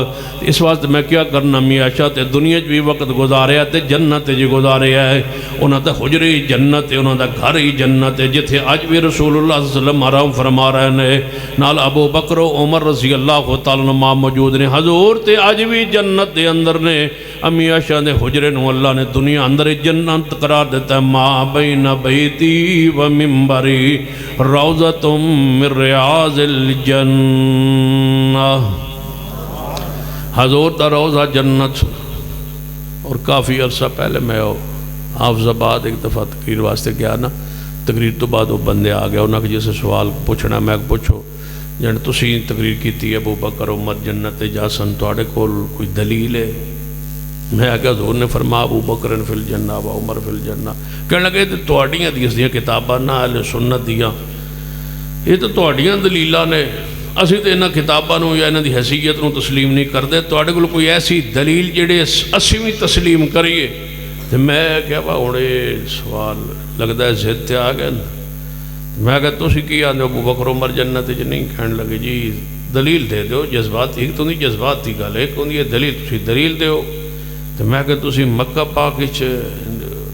اس واسطے میں کیا کرنا امی عائشہ تے دنیا بھی وقت گزاریا تے جنت جی گزاریا ہے انہاں دا حجرے ہی جنت ہے انہاں دا گھر ہی جنت ہے جتھے اج بھی رسول اللہ صلی اللہ علیہ وسلم حرام فرما رہے نے نال ابو بکر و عمر رضی اللہ تعالیٰ عنہ موجود نے حضور تے اج بھی جنت دے اندر نے امی عائشہ دے حجرے نو اللہ نے دنیا اندر جنت قرار دیتا ہے ما بین بیتی و منبری روضۃ من ریاض الجنہ حضور دا روضہ جنت اور کافی عرصہ پہلے میں حافظ آباد ایک دفعہ تقریر واسطے گیا نا تقریر تو بعد وہ بندے آ گیا انہوں نے جیسے سوال پوچھنا میں پوچھو جن تسی تقریر کی ابو بکر عمر جنت جا سن تواڈے کول کوئی دلیل ہے میں آگیا حضور نے فرما ابو بکر فی الجنہ و عمر فی الجنہ کہنے لگے تواڈیاں حدیث دیاں کتاباں نہ اہل سنت دیاں یہ تو تواڈیاں دلیلاں نے اسی تو انہاں کتاباں نو یا انہاں دی حیثیت نو تسلیم نہیں کرتے تواڈے کول کوئی ایسی دلیل جڑے اسی بھی تسلیم کریے تو میں کہا ہوں یہ سوال لگتا ہے ضد تے آ گئے میں کہا تسی کی آندے ابو بکر عمر جنت جی نہیں کہنے لگے جی دلیل دے دو جذبات ایک تو نہیں جذبات کی گل ایک ہوندی ہے دلیل تسی دلیل دیو تو میں کہا تسی مکہ پاک وچ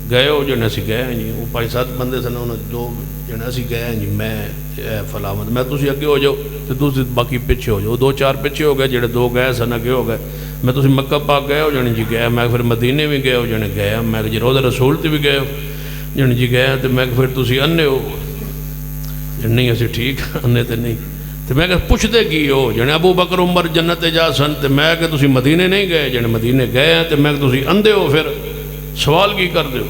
گئے ہو جنے اسی گئے ہیں جی وہ 5-7 بندے سن انہوں نے 2 جنے اسی گئے ہیں جی میں فلامت میں تسی اگے ہو جاؤ تو دوسری باقی پیچھے ہو جاؤ 2-4 پیچھے ہو گئے جڑے 2 گئے سن اگے ہو گئے میں تسی مکہ پاک گئے ہو جنے جی گئے میں پھر مدینے بھی گئے ہو جنے گئے میں جی روضہ رسول تے بھی گئے ہو جنے جی گئے تو میں پھر تسی انے ہو نہیں اسی ٹھیک انے تے نہیں تو میں کہ پوچھتے کی ہو جنے ابو بکر عمر جنت جا سن تو میں کہ تسی مدینے نہیں گئے جنے مدینے گئے ہیں تو میں کہ تسی اندھے ہو پھر سوال کی کر دو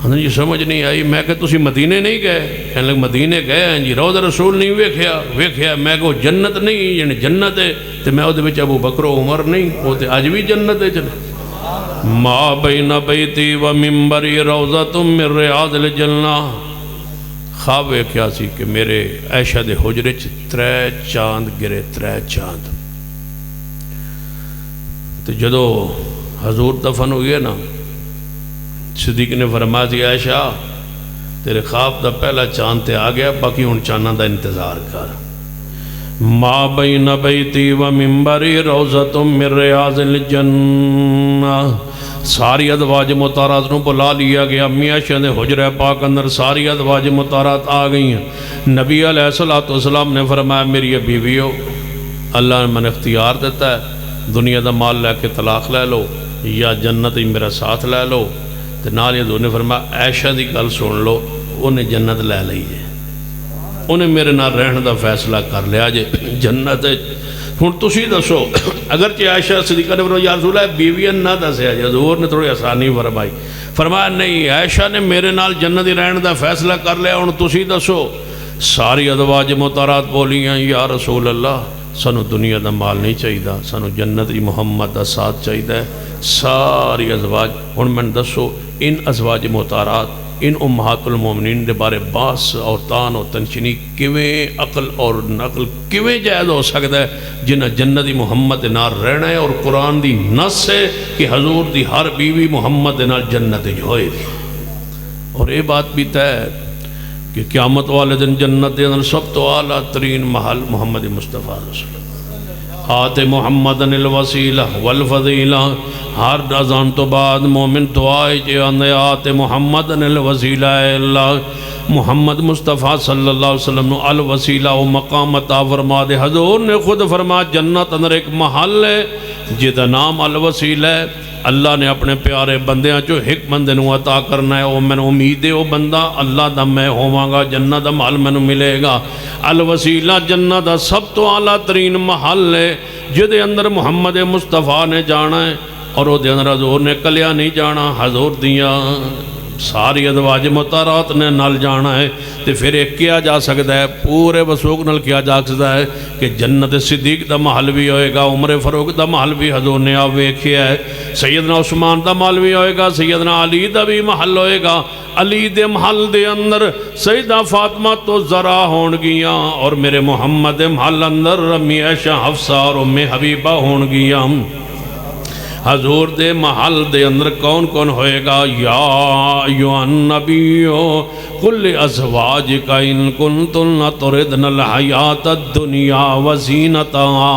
ہاں جی سمجھ نہیں آئی میں کہ تسی مدینے نہیں گئے کہنے لگے مدینے گئے ہیں جی روضہ رسول نہیں ویکھیا میں کہ وہ جنت نہیں یعنی جنت ہے تو میں وہ وچ ابو بکر و عمر نہیں وہ تو اج بھی جنت ہے چلے ما بین بیتی و منبری روضۃ من ریاض الجنہ خواب ویکھیا سی کہ میرے عائشہ دے حجرے 3 چاند گرے 3 چاند تو جدو حضور دفن ہوئے نا صدیق نے فرمایا دی عائشہ تیرے خواب دا پہلا چاند تے آ گیا باقی ہن چانداں دا انتظار کر ما بین بیتی و منبری روضۃ من ریاض الجنہ ساری ازواج مطہرات نو بلا لیا گیا امی عائشہ دے حجرہ پاک اندر ساری ازواج مطہرات آ گئی ہیں نبی علیہ السلام نے فرمایا میری بیویو اللہ نے من اختیار دیتا ہے دنیا دا مال لے کے طلاق لے لو یا جنت ہی میرا ساتھ لے لو تو نال یہ دو نے فرمایا عائشہ دی گل سن لو انہیں جنت لے لئی ہے انہیں میرے نال رہن دا فیصلہ کر لیا جے جنت ہن تسی دسو اگرچہ عائشہ صدیقہ نے فرمایا یا رسول اللہ بیویاں نہ دسیا جی حضور نے تھوڑی آسانی فرمایا نہیں عائشہ نے میرے نال جنت رہن دا فیصلہ کر لیا ہن تسی دسو ساری ازواج مطہرات بولیاں یا رسول اللہ سانو دنیا دا مال نہیں چاہیے سانو جنت محمد دا ساتھ چاہیے ساری ازواج ہن میں دسو ان ازواج مطہرات ان امہات المومنین دے بارے باس اور تان اور تنشنی کیویں عقل اور نقل کیویں جائز ہو سکتا ہے جنہ جنت محمد نال رہنا ہے اور قرآن دی نص ہے کہ حضور دی ہر بیوی محمد نال جنت ہوئے اور یہ بات بھی طے ہے کہ قیامت والے دن جنت دے اندر سب تو اعلیٰ ترین محل محمد مصطفیٰ رسول اللہ آتے محمد الوسیلہ والفضیلہ. ہر اذان تو بعد مومن دعائے جے آندے آتے محمد الوسیلہ اے اللہ محمد مصطفیٰ صلی اللہ علیہ وسلم نو الوسیلہ و مقام عطا فرما دے. حضور نے خود فرما جنت اندر ایک محل ہے جدا نام الوسیلہ ہے. اللہ نے اپنے پیارے بندیاں جو ایک بندے نو عطا کرنا ہے وہ میں نے امید ہے وہ بندہ اللہ دا میں ہوواں گا جنت دا محل میں نے ملے گا. الوسیلہ جنت دا سب تو اعلیٰ ترین محل ہے جدے اندر محمد مصطفیٰ نے جانا ہے اور وہ دے اندر حضور نے کلیا نہیں جانا. حضور دیاں ساری ازواج مطہرات نے نال جانا ہے. تو پھر ایک کیا جا سکتا ہے پورے وسوق نال کیا جا سکتا ہے کہ جنت صدیق دا محل بھی ہوئے گا, عمر فاروق دا محل بھی حضور نے آپ ویکھیا ہے, سیدنا عثمان دا محل بھی ہوئے گا, سیدنا علی دا بھی محل ہوئے گا. علی دے محل دے اندر سیدہ فاطمہ تو زرا ہون گیاں اور میرے محمد محل اندر امی عائشہ حفصہ اور ام حبیبہ ہون گیاں. حضور دے محل دے اندر کون کون ہوئے گا؟ یا ایھا النبیو قل لازواجک ان کنتن تردن الحیاۃ الدنیا وزینتہا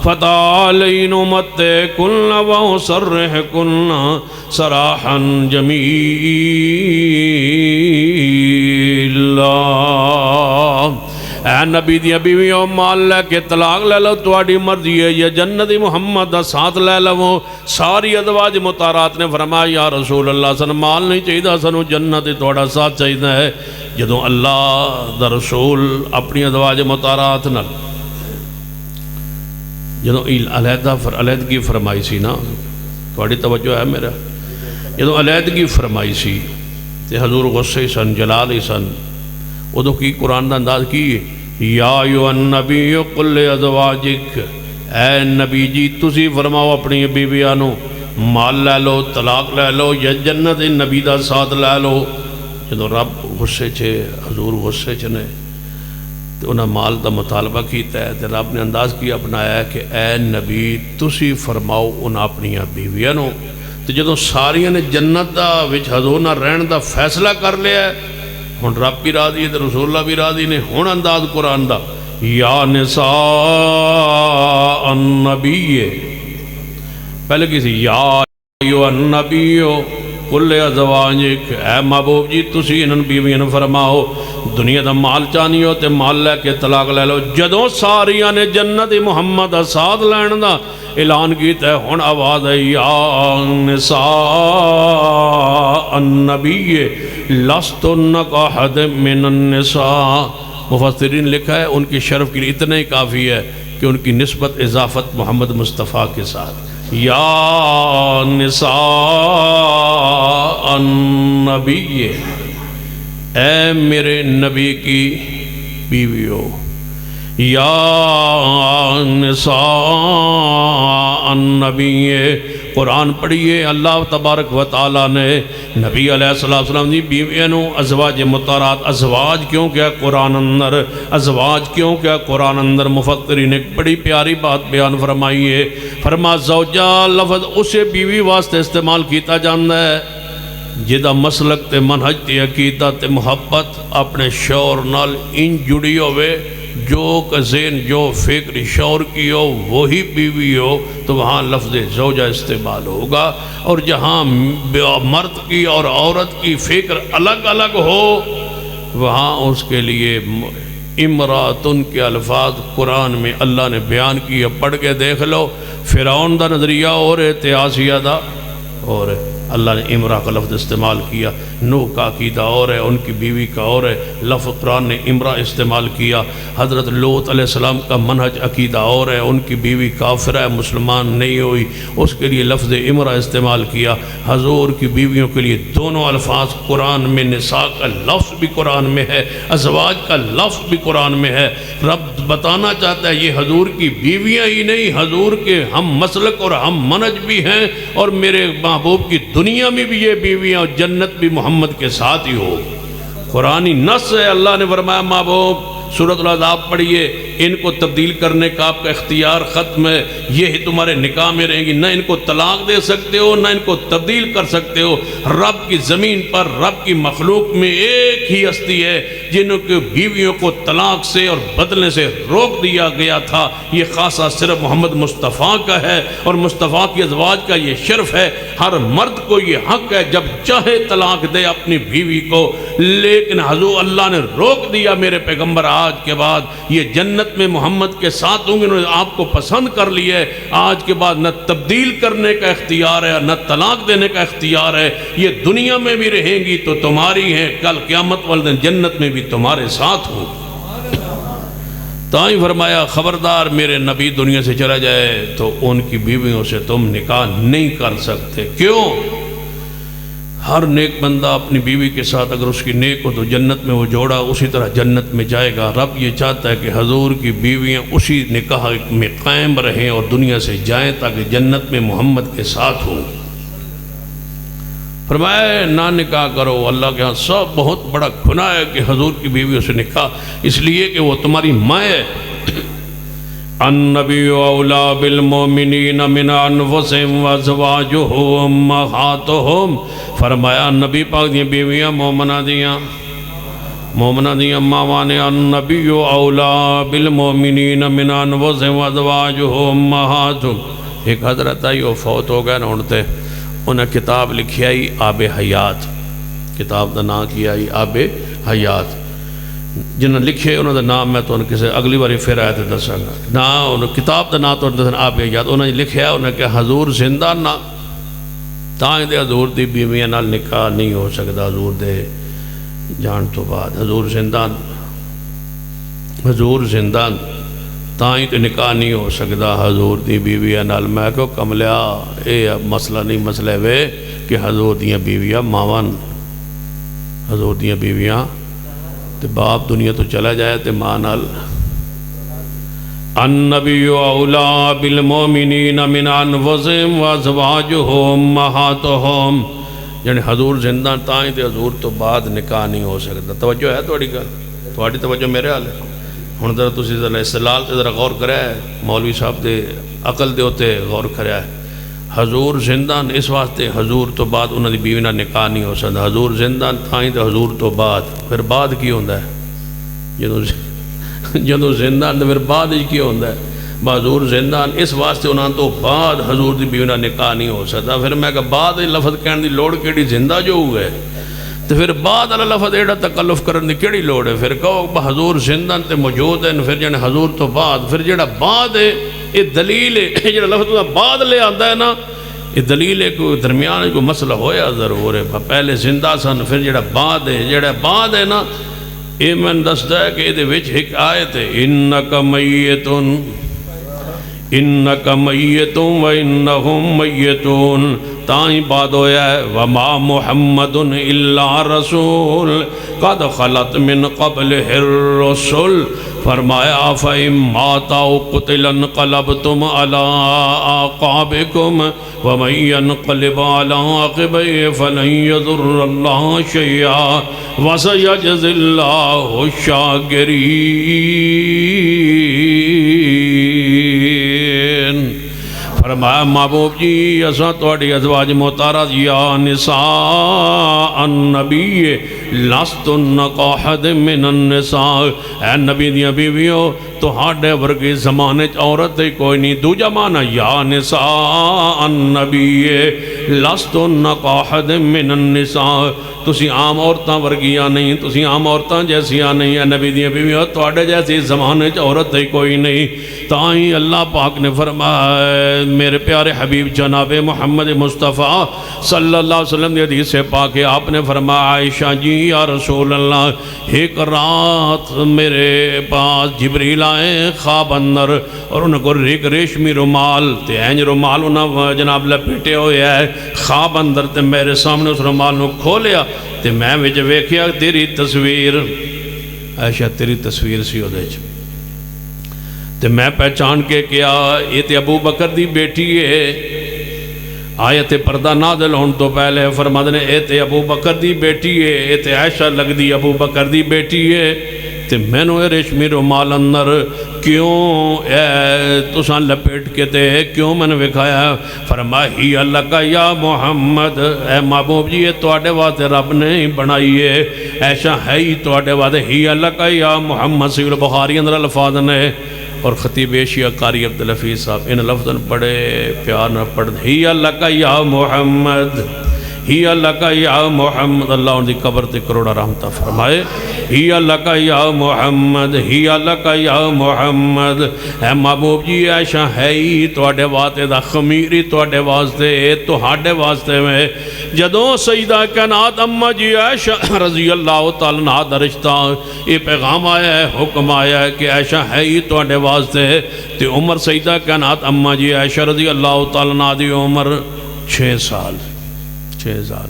فتعالین امتعکن واسرحکن سراحا جمیلا. اے نبی دیا بیویوں مال لے کے طلاق لے لو تواڈی مرضی ہے یا جنتی محمد دا ساتھ لے لو. ساری ازواج مطہرات نے فرمایا یا رسول اللہ سن مال نہیں چاہیے سنو جنت تواڈا ساتھ چاہیے ہے. جدوں اللہ دا رسول اپنی ازواج مطہرات نال جدوں علیحدگی فرمائی سی نا, تواڈی توجہ ہے میرا, جدوں علیحدگی فرمائی سی تے حضور غصے سن جلال ہی سن. ادو کی قرآن دا انداز کی یا ایھا النبی قل لازواجک اے نبی جی تسی فرماؤ اپنی بیویاں نو مال لے لو طلاق لے لو یا جنت نبی دا ساتھ لے لو. جدو رب غصے چھے حضور غصے چھنے تو انہاں مال دا مطالبہ کیتا ہے تو رب نے انداز کیا اپنایا ہے کہ اے نبی تسی فرماؤ انہاں اپنی بیویاں نو. تو جدو ساریاں نے جنت دا وچ حضور نہ رہن دا فیصلہ کر لیا ہے ہن رب بھی راضی ہے تو رسول اللہ بھی راضی نے. ہن انداز قرآن دا یا نساء النبی پہلے کسی یا ایھا النبی قل لازواجک اے محبوب جی تسی انہاں بیویاں فرماؤ دنیا دا مال چاہنی ہو تے مال لے کے طلاق لے لو. جدوں ساریاں نے جنت محمد دا ساتھ لین دا اعلان کیتا ہے ہن آواز ہے یا نساء النبی لستن کاحد من النساء. مفسرین لکھا ہے ان کی شرف کے لیے اتنا ہی کافی ہے کہ ان کی نسبت اضافت محمد مصطفیٰ کے ساتھ. یا نساء النبی اے میرے نبی کی بیویوں, یا نساء النبی قرآن پڑھیے اللہ تبارک و تعالیٰ نے نبی علیہ السلام دی بیویاں نو ازواج مطہرات. ازواج کیوں کیا قرآن اندر, ازواج کیوں کیا قرآن اندر؟ مفسرین نے ایک بڑی پیاری بات بیان فرمائی ہے. فرما زوجہ لفظ اسے بیوی واسطے استعمال کیتا جاندہ ہے جدا مسلک تے منہج تے عقیدہ تے محبت اپنے شور نال ان جڑی ہوئے جو ذہن جو فکر شور کی ہو وہی بیوی ہو تو وہاں لفظ زوجہ استعمال ہوگا. اور جہاں مرد کی اور عورت کی فکر الگ الگ ہو وہاں اس کے لیے امراتن کے الفاظ قرآن میں اللہ نے بیان کیا. پڑھ کے دیکھ لو فرعون دا نظریہ اور آسیہ دا اور اللہ نے امرا کا لفظ استعمال کیا. نوح کا عقیدہ اور ہے, ان کی بیوی کا اور ہے, لفظ قرآن نے امرا استعمال کیا. حضرت لوط علیہ السلام کا منہج عقیدہ اور ہے, ان کی بیوی کافرہ ہے مسلمان نہیں ہوئی, اس کے لیے لفظ امرا استعمال کیا. حضور کی بیویوں کے لیے دونوں الفاظ قرآن میں, نساء کا لفظ بھی قرآن میں ہے, ازواج کا لفظ بھی قرآن میں ہے. رب بتانا چاہتا ہے یہ حضور کی بیویاں ہی نہیں حضور کے ہم مسلک اور ہم منہج بھی ہیں, اور میرے محبوب کی دنیا میں بھی یہ بیویاں اور جنت بھی محمد کے ساتھ ہی ہو. قرآنی نص ہے. اللہ نے فرمایا محبوب سورۃ الاحزاب پڑھیے ان کو تبدیل کرنے کا آپ کا اختیار ختم ہے، یہ تمہارے نکاح میں رہیں گی، نہ ان کو طلاق دے سکتے ہو نہ ان کو تبدیل کر سکتے ہو۔ رب کی زمین پر رب کی مخلوق میں ایک ہی ہستی ہے جنہوں کے بیویوں کو طلاق سے اور بدلنے سے روک دیا گیا تھا، یہ خاصہ صرف محمد مصطفیٰ کا ہے، اور مصطفیٰ کی ازواج کا یہ شرف ہے۔ ہر مرد کو یہ حق ہے جب چاہے طلاق دے اپنی بیوی کو، لیکن حضور اللہ نے روک دیا میرے پیغمبر آج کے بعد یہ جنت میں محمد کے ساتھ ہوں گے، انہوں نے آپ کو پسند کر لیا ہے، آج کے بعد نہ تبدیل کرنے کا اختیار ہے نہ طلاق دینے کا اختیار ہے، یہ دنیا میں بھی رہیں گی تو تمہاری ہیں، کل قیامت والے دن جنت میں بھی تمہارے ساتھ ہوں۔ تائیں فرمایا خبردار میرے نبی دنیا سے چلا جائے تو ان کی بیویوں سے تم نکاح نہیں کر سکتے۔ کیوں؟ ہر نیک بندہ اپنی بیوی کے ساتھ اگر اس کی نیک ہو تو جنت میں وہ جوڑا اسی طرح جنت میں جائے گا۔ رب یہ چاہتا ہے کہ حضور کی بیویاں اسی نکاح میں قائم رہیں اور دنیا سے جائیں تاکہ جنت میں محمد کے ساتھ ہوں۔ فرمایا نہ نکاح کرو، اللہ کے ہاں سب بہت بڑا گناہ ہے کہ حضور کی بیویوں سے نکاح، اس لیے کہ وہ تمہاری ماں ہے۔ النبی اولا بالمومنین من انفسہم وازواجہ امہاتہم، فرمایا نبی پاک دیاں بیویاں مومنہ دیاں ماوانے۔ النبی اولا بالمومنین من انفسہم وازواجہ امہاتہم۔ ایک حضرت آئی وہ فوت ہو گئے نونتے، انہیں کتاب لکھی آئی آب حیات، کتاب دا نام کی آئی آب حیات، جنہیں لکھے انہوں دا نام میں تو انہیں کسی اگلی باری پھر آئے تھے دساں گا نا، انہوں کتاب دا نام تو انہیں آب حیات، انہوں نے لکھیا انہیں کہ حضور زندہ نہ تائیں دے حضور دی بیویاں نال نکاح نہیں ہو سکتا حضور دے جان تو بعد، حضور زندہ تائیں تے نکاح نہیں ہو سکتا حضور دی بیویاں نال۔ میں کہو کملیا اے مسئلہ نہیں، مسئلہ وے کہ حضور دیاں بیویاں ماون، حضور دیاں بیویاں تے باپ دنیا تو چلا جائے تے ماں نال۔ النبی اولا بالمومنین من انفسہم وازواجہ امہاتہم، یعنی حضور زندہ تائیں تے حضور تو بعد نکاح نہیں ہو سکتا۔ توجہ ہے تھوڑی گل؟ تھوڑی توجہ میرے حال ہے؟ ہن ذرا تسی ذرا استدلال تے ذرا غور کریا ہے، مولوی صاحب دے عقل دے ہوتے غور کریا ہے۔ حضور زندہ اس واسطے حضور تو بعد انہاں دی بیوی نال نکاح نہیں ہو سکتا، حضور زندہ تائیں تے حضور تو بعد، پھر بعد کی ہوندا ہے؟ جدوں زندہ تے پھر بعد کی ہوندا ہے؟ حضور زندہ اس واسطے انہاں تو بعد حضور دی بیوی نال نکاح نہیں ہو سکتا۔ پھر میں کہ بعد لفظ کہن دی لوڑ کیڑی، زندہ جو ہوئے تو پھر بعد والا لفظ ایڈا تکلف کرن دی کیڑی لوڑ ہے؟ پھر کہو حضور زندہ تے موجود ہیں، پھر جانے حضور تو بعد، پھر جڑا بعد ہے یہ دلیل ہے، جڑا لفظ بعد لے آندا ہے نا یہ دلیل ہے کہ درمیان کوئی مسئلہ ہویا ضرور ہے، پہلے زندہ سن پھر جڑا بعد ہے، جڑا بعد ہے نا یہ میں دسدا ہے کہ یہ وچ ایک آیت ہے انک میتون انک میتون و انہم میتون، تائیں بعد ہویا ہے وما محمد الا رسول قد خلت من قبلہ الرسل، فرمایا فَإِن مَاتَ أَوْ قُتِلَ انقلبتم عَلَىٰ أَعْقَابِكُمْ وَمَن يَنقلب عَلَىٰ عَقِبَيْهِ فَلَن يَضُرَّ اللَّهَ شَيْئًا وَسَيَجْزِي اللَّهُ الشَّاكِرِينَ۔ فرمایا محبوب جی اساں تواڈی ازواج محترمہ یا نساء النبی لستن کاحد من النساء، اے نبی دیاں بیویوں تہاڈے ورگی زمانے عورت ہی کوئی نہیں۔ دوجا معنی یا نساء النبی لستن کاحد من النساء، تسی عام عورتاں ورگیاں نہیں، تسی عام عورتاں جیسیاں نہیں، اے نبی دیاں بیویوں تواڈے جیسی زمانے عورت ہی کوئی نہیں۔ تائیں اللہ پاک نے فرمایا میرے پیارے حبیب جناب محمد مصطفیٰ صلی اللہ علیہ وسلم نے حدیث سے پاک ہے، آپ نے فرمایا عائشہ جی یا رسول اللہ ایک رات میرے پاس جبریل آئے خواب اندر اور انہوں کو ایک ریشمی رومال تے اینج رومال انہوں جناب لپیٹے ہوئے ہے خواب اندر تے میرے سامنے اس رومال نو کھولیا تے میں وچ ویکھیا تیری تصویر، عائشہ تیری تصویر سی اودے وچ تے میں پہچان کے کیا یہ تے ابو بکر دی بیٹی ہے۔ آیت پردہ نازل ہون تو پہلے فرماتے نے اے تے ابو بکر دی بیٹی ہے، اے تے عائشہ لگ دی ابو بکر دی بیٹی ہے۔ تے مینوں اے ریشمی رومال اندر کیوں تساں لپیٹ کے تے کیوں میں نے وکھایا؟ فرمایا ہی اللہ کا یا محمد، اے محبوب جی یہ تواڈے واسطے رب نے بنائی ہے، ایسا ہے ہی تواڈے واسطے، ہی اللہ کا یا محمد۔ صحیح البخاری اندر الفاظ نے، اور خطیب ایشیا قاری عبدالحفیظ صاحب ان لفظوں بڑے پیار نہ پڑھ، ہی اللہ کا یا محمد، ہی اللہ کا یا محمد، اللہ ان کی قبر تے کروڑا رحمتہ فرمائے، ہی اللہ کا یا محمد، ہی اللہ کا یا محمد۔ اے محبوب جی ایشا ہے ہی تواڈے واسطے دا خمیری تواڈے واسطے تہاڈے واسطے میں۔ جدوں سیدہ کائنات اماں جی عائشہ رضی اللہ تعالیٰ عنہا دا رشتہ یہ پیغام آیا ہے، حکم آیا ہے کہ عائشہ ہے ہی تواڈے واسطے، تے عمر سیدہ کائنات اماں جی عائشہ رضی اللہ تعالیٰ عنہا دی عمر 6 سال، 6 سال،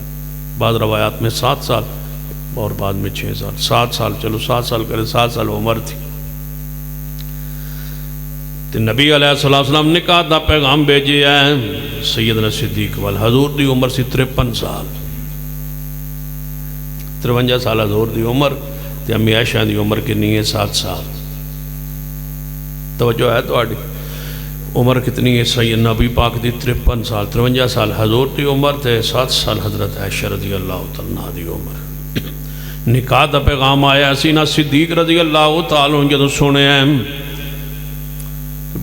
بعض روایات میں 7 سال اور بعد میں 6 سال، 7 سال، چلو 7 سال کرے، 7 سال عمر تھی۔ تو نبی علیہ السلام نے کہا دا پیغام بھیجے ہے سیدنا صدیق وال، حضور دی عمر سی 53 سال، 53 سال حضور دی عمر، تے امی عائشہ دی عمر کنی ہے 7 سال۔ توجہ ہے تو آڑی عمر کتنی ہے؟ سید نبی پاک دی 53 سال، 53 سال حضور دی عمر تے 7 سال حضرت عائشہ رضی اللہ تعالیٰ دی عمر۔ نکاح دا پیغام آیا سینا صدیق رضی اللہ تعالیٰ عنہ جدو سنے ہیں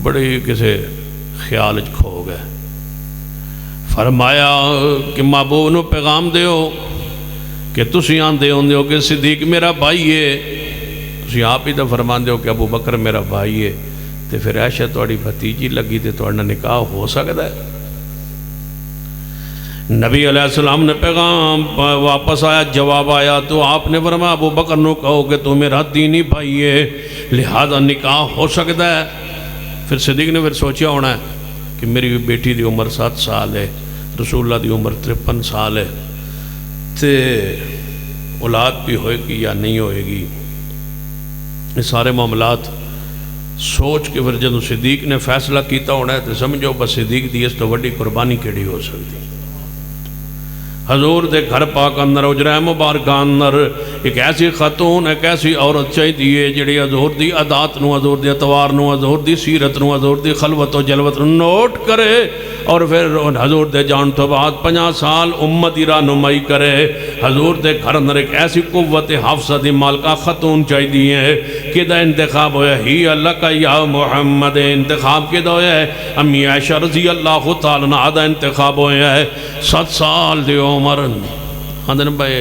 بڑے کسے خیال کھو گئے، فرمایا کہ محبوب نو پیغام دیو کہ تسی آندے ہو کہ صدیق میرا بھائی ہے، تسی آپ ہی تو فرمان دیو کہ ابو بکر میرا بھائی ہے، تے پھر عائشہ توڑی بھتیجی لگی تے توڑنا نکاح ہو سکتا ہے؟ نبی علیہ السلام نے پیغام واپس آیا، جواب آیا، تو آپ نے فرمایا ابو بکر نو کہو کہ تو میرا دینی بھائی ہے لہذا نکاح ہو سکتا ہے۔ پھر صدیق نے پھر سوچیا ہونا ہے کہ میری بیٹی دی عمر 7 سال ہے، رسول اللہ دی عمر 53 سال ہے، تے اولاد بھی ہوئے گی یا نہیں ہوئے گی، یہ سارے معاملات سوچ کے پھر جدو صدیق نے فیصلہ کیتا ہونا ہے تو سمجھو بس صدیق دی اس تو وڈی قربانی کیڑی ہو سکتی۔ حضور دے گھر پاک اندر اجرہ مبارکہ اندر ایک ایسی خاتون ایک ایسی عورت چاہیے جڑی حضور دی عادات نو، حضور دی اتوار نو، حضور دی سیرت نو، حضور دی خلوت و جلوت نو نوٹ کرے، اور پھر حضور دے جان تو بعد 50 سال امتی رہنمائی کرے۔ حضور دے گھر اندر ایک ایسی قوت حافظہ دی مالکہ خاتون چاہیے ہے کہ دا انتخاب ہویا ہی اللہ کا یا محمد، انتخاب کے دا ہویا ہے امی عائشہ رضی اللہ تعالیٰ عنہا دا انتخاب ہویا ہے 7 سال دی عمر۔ آندھن بھائی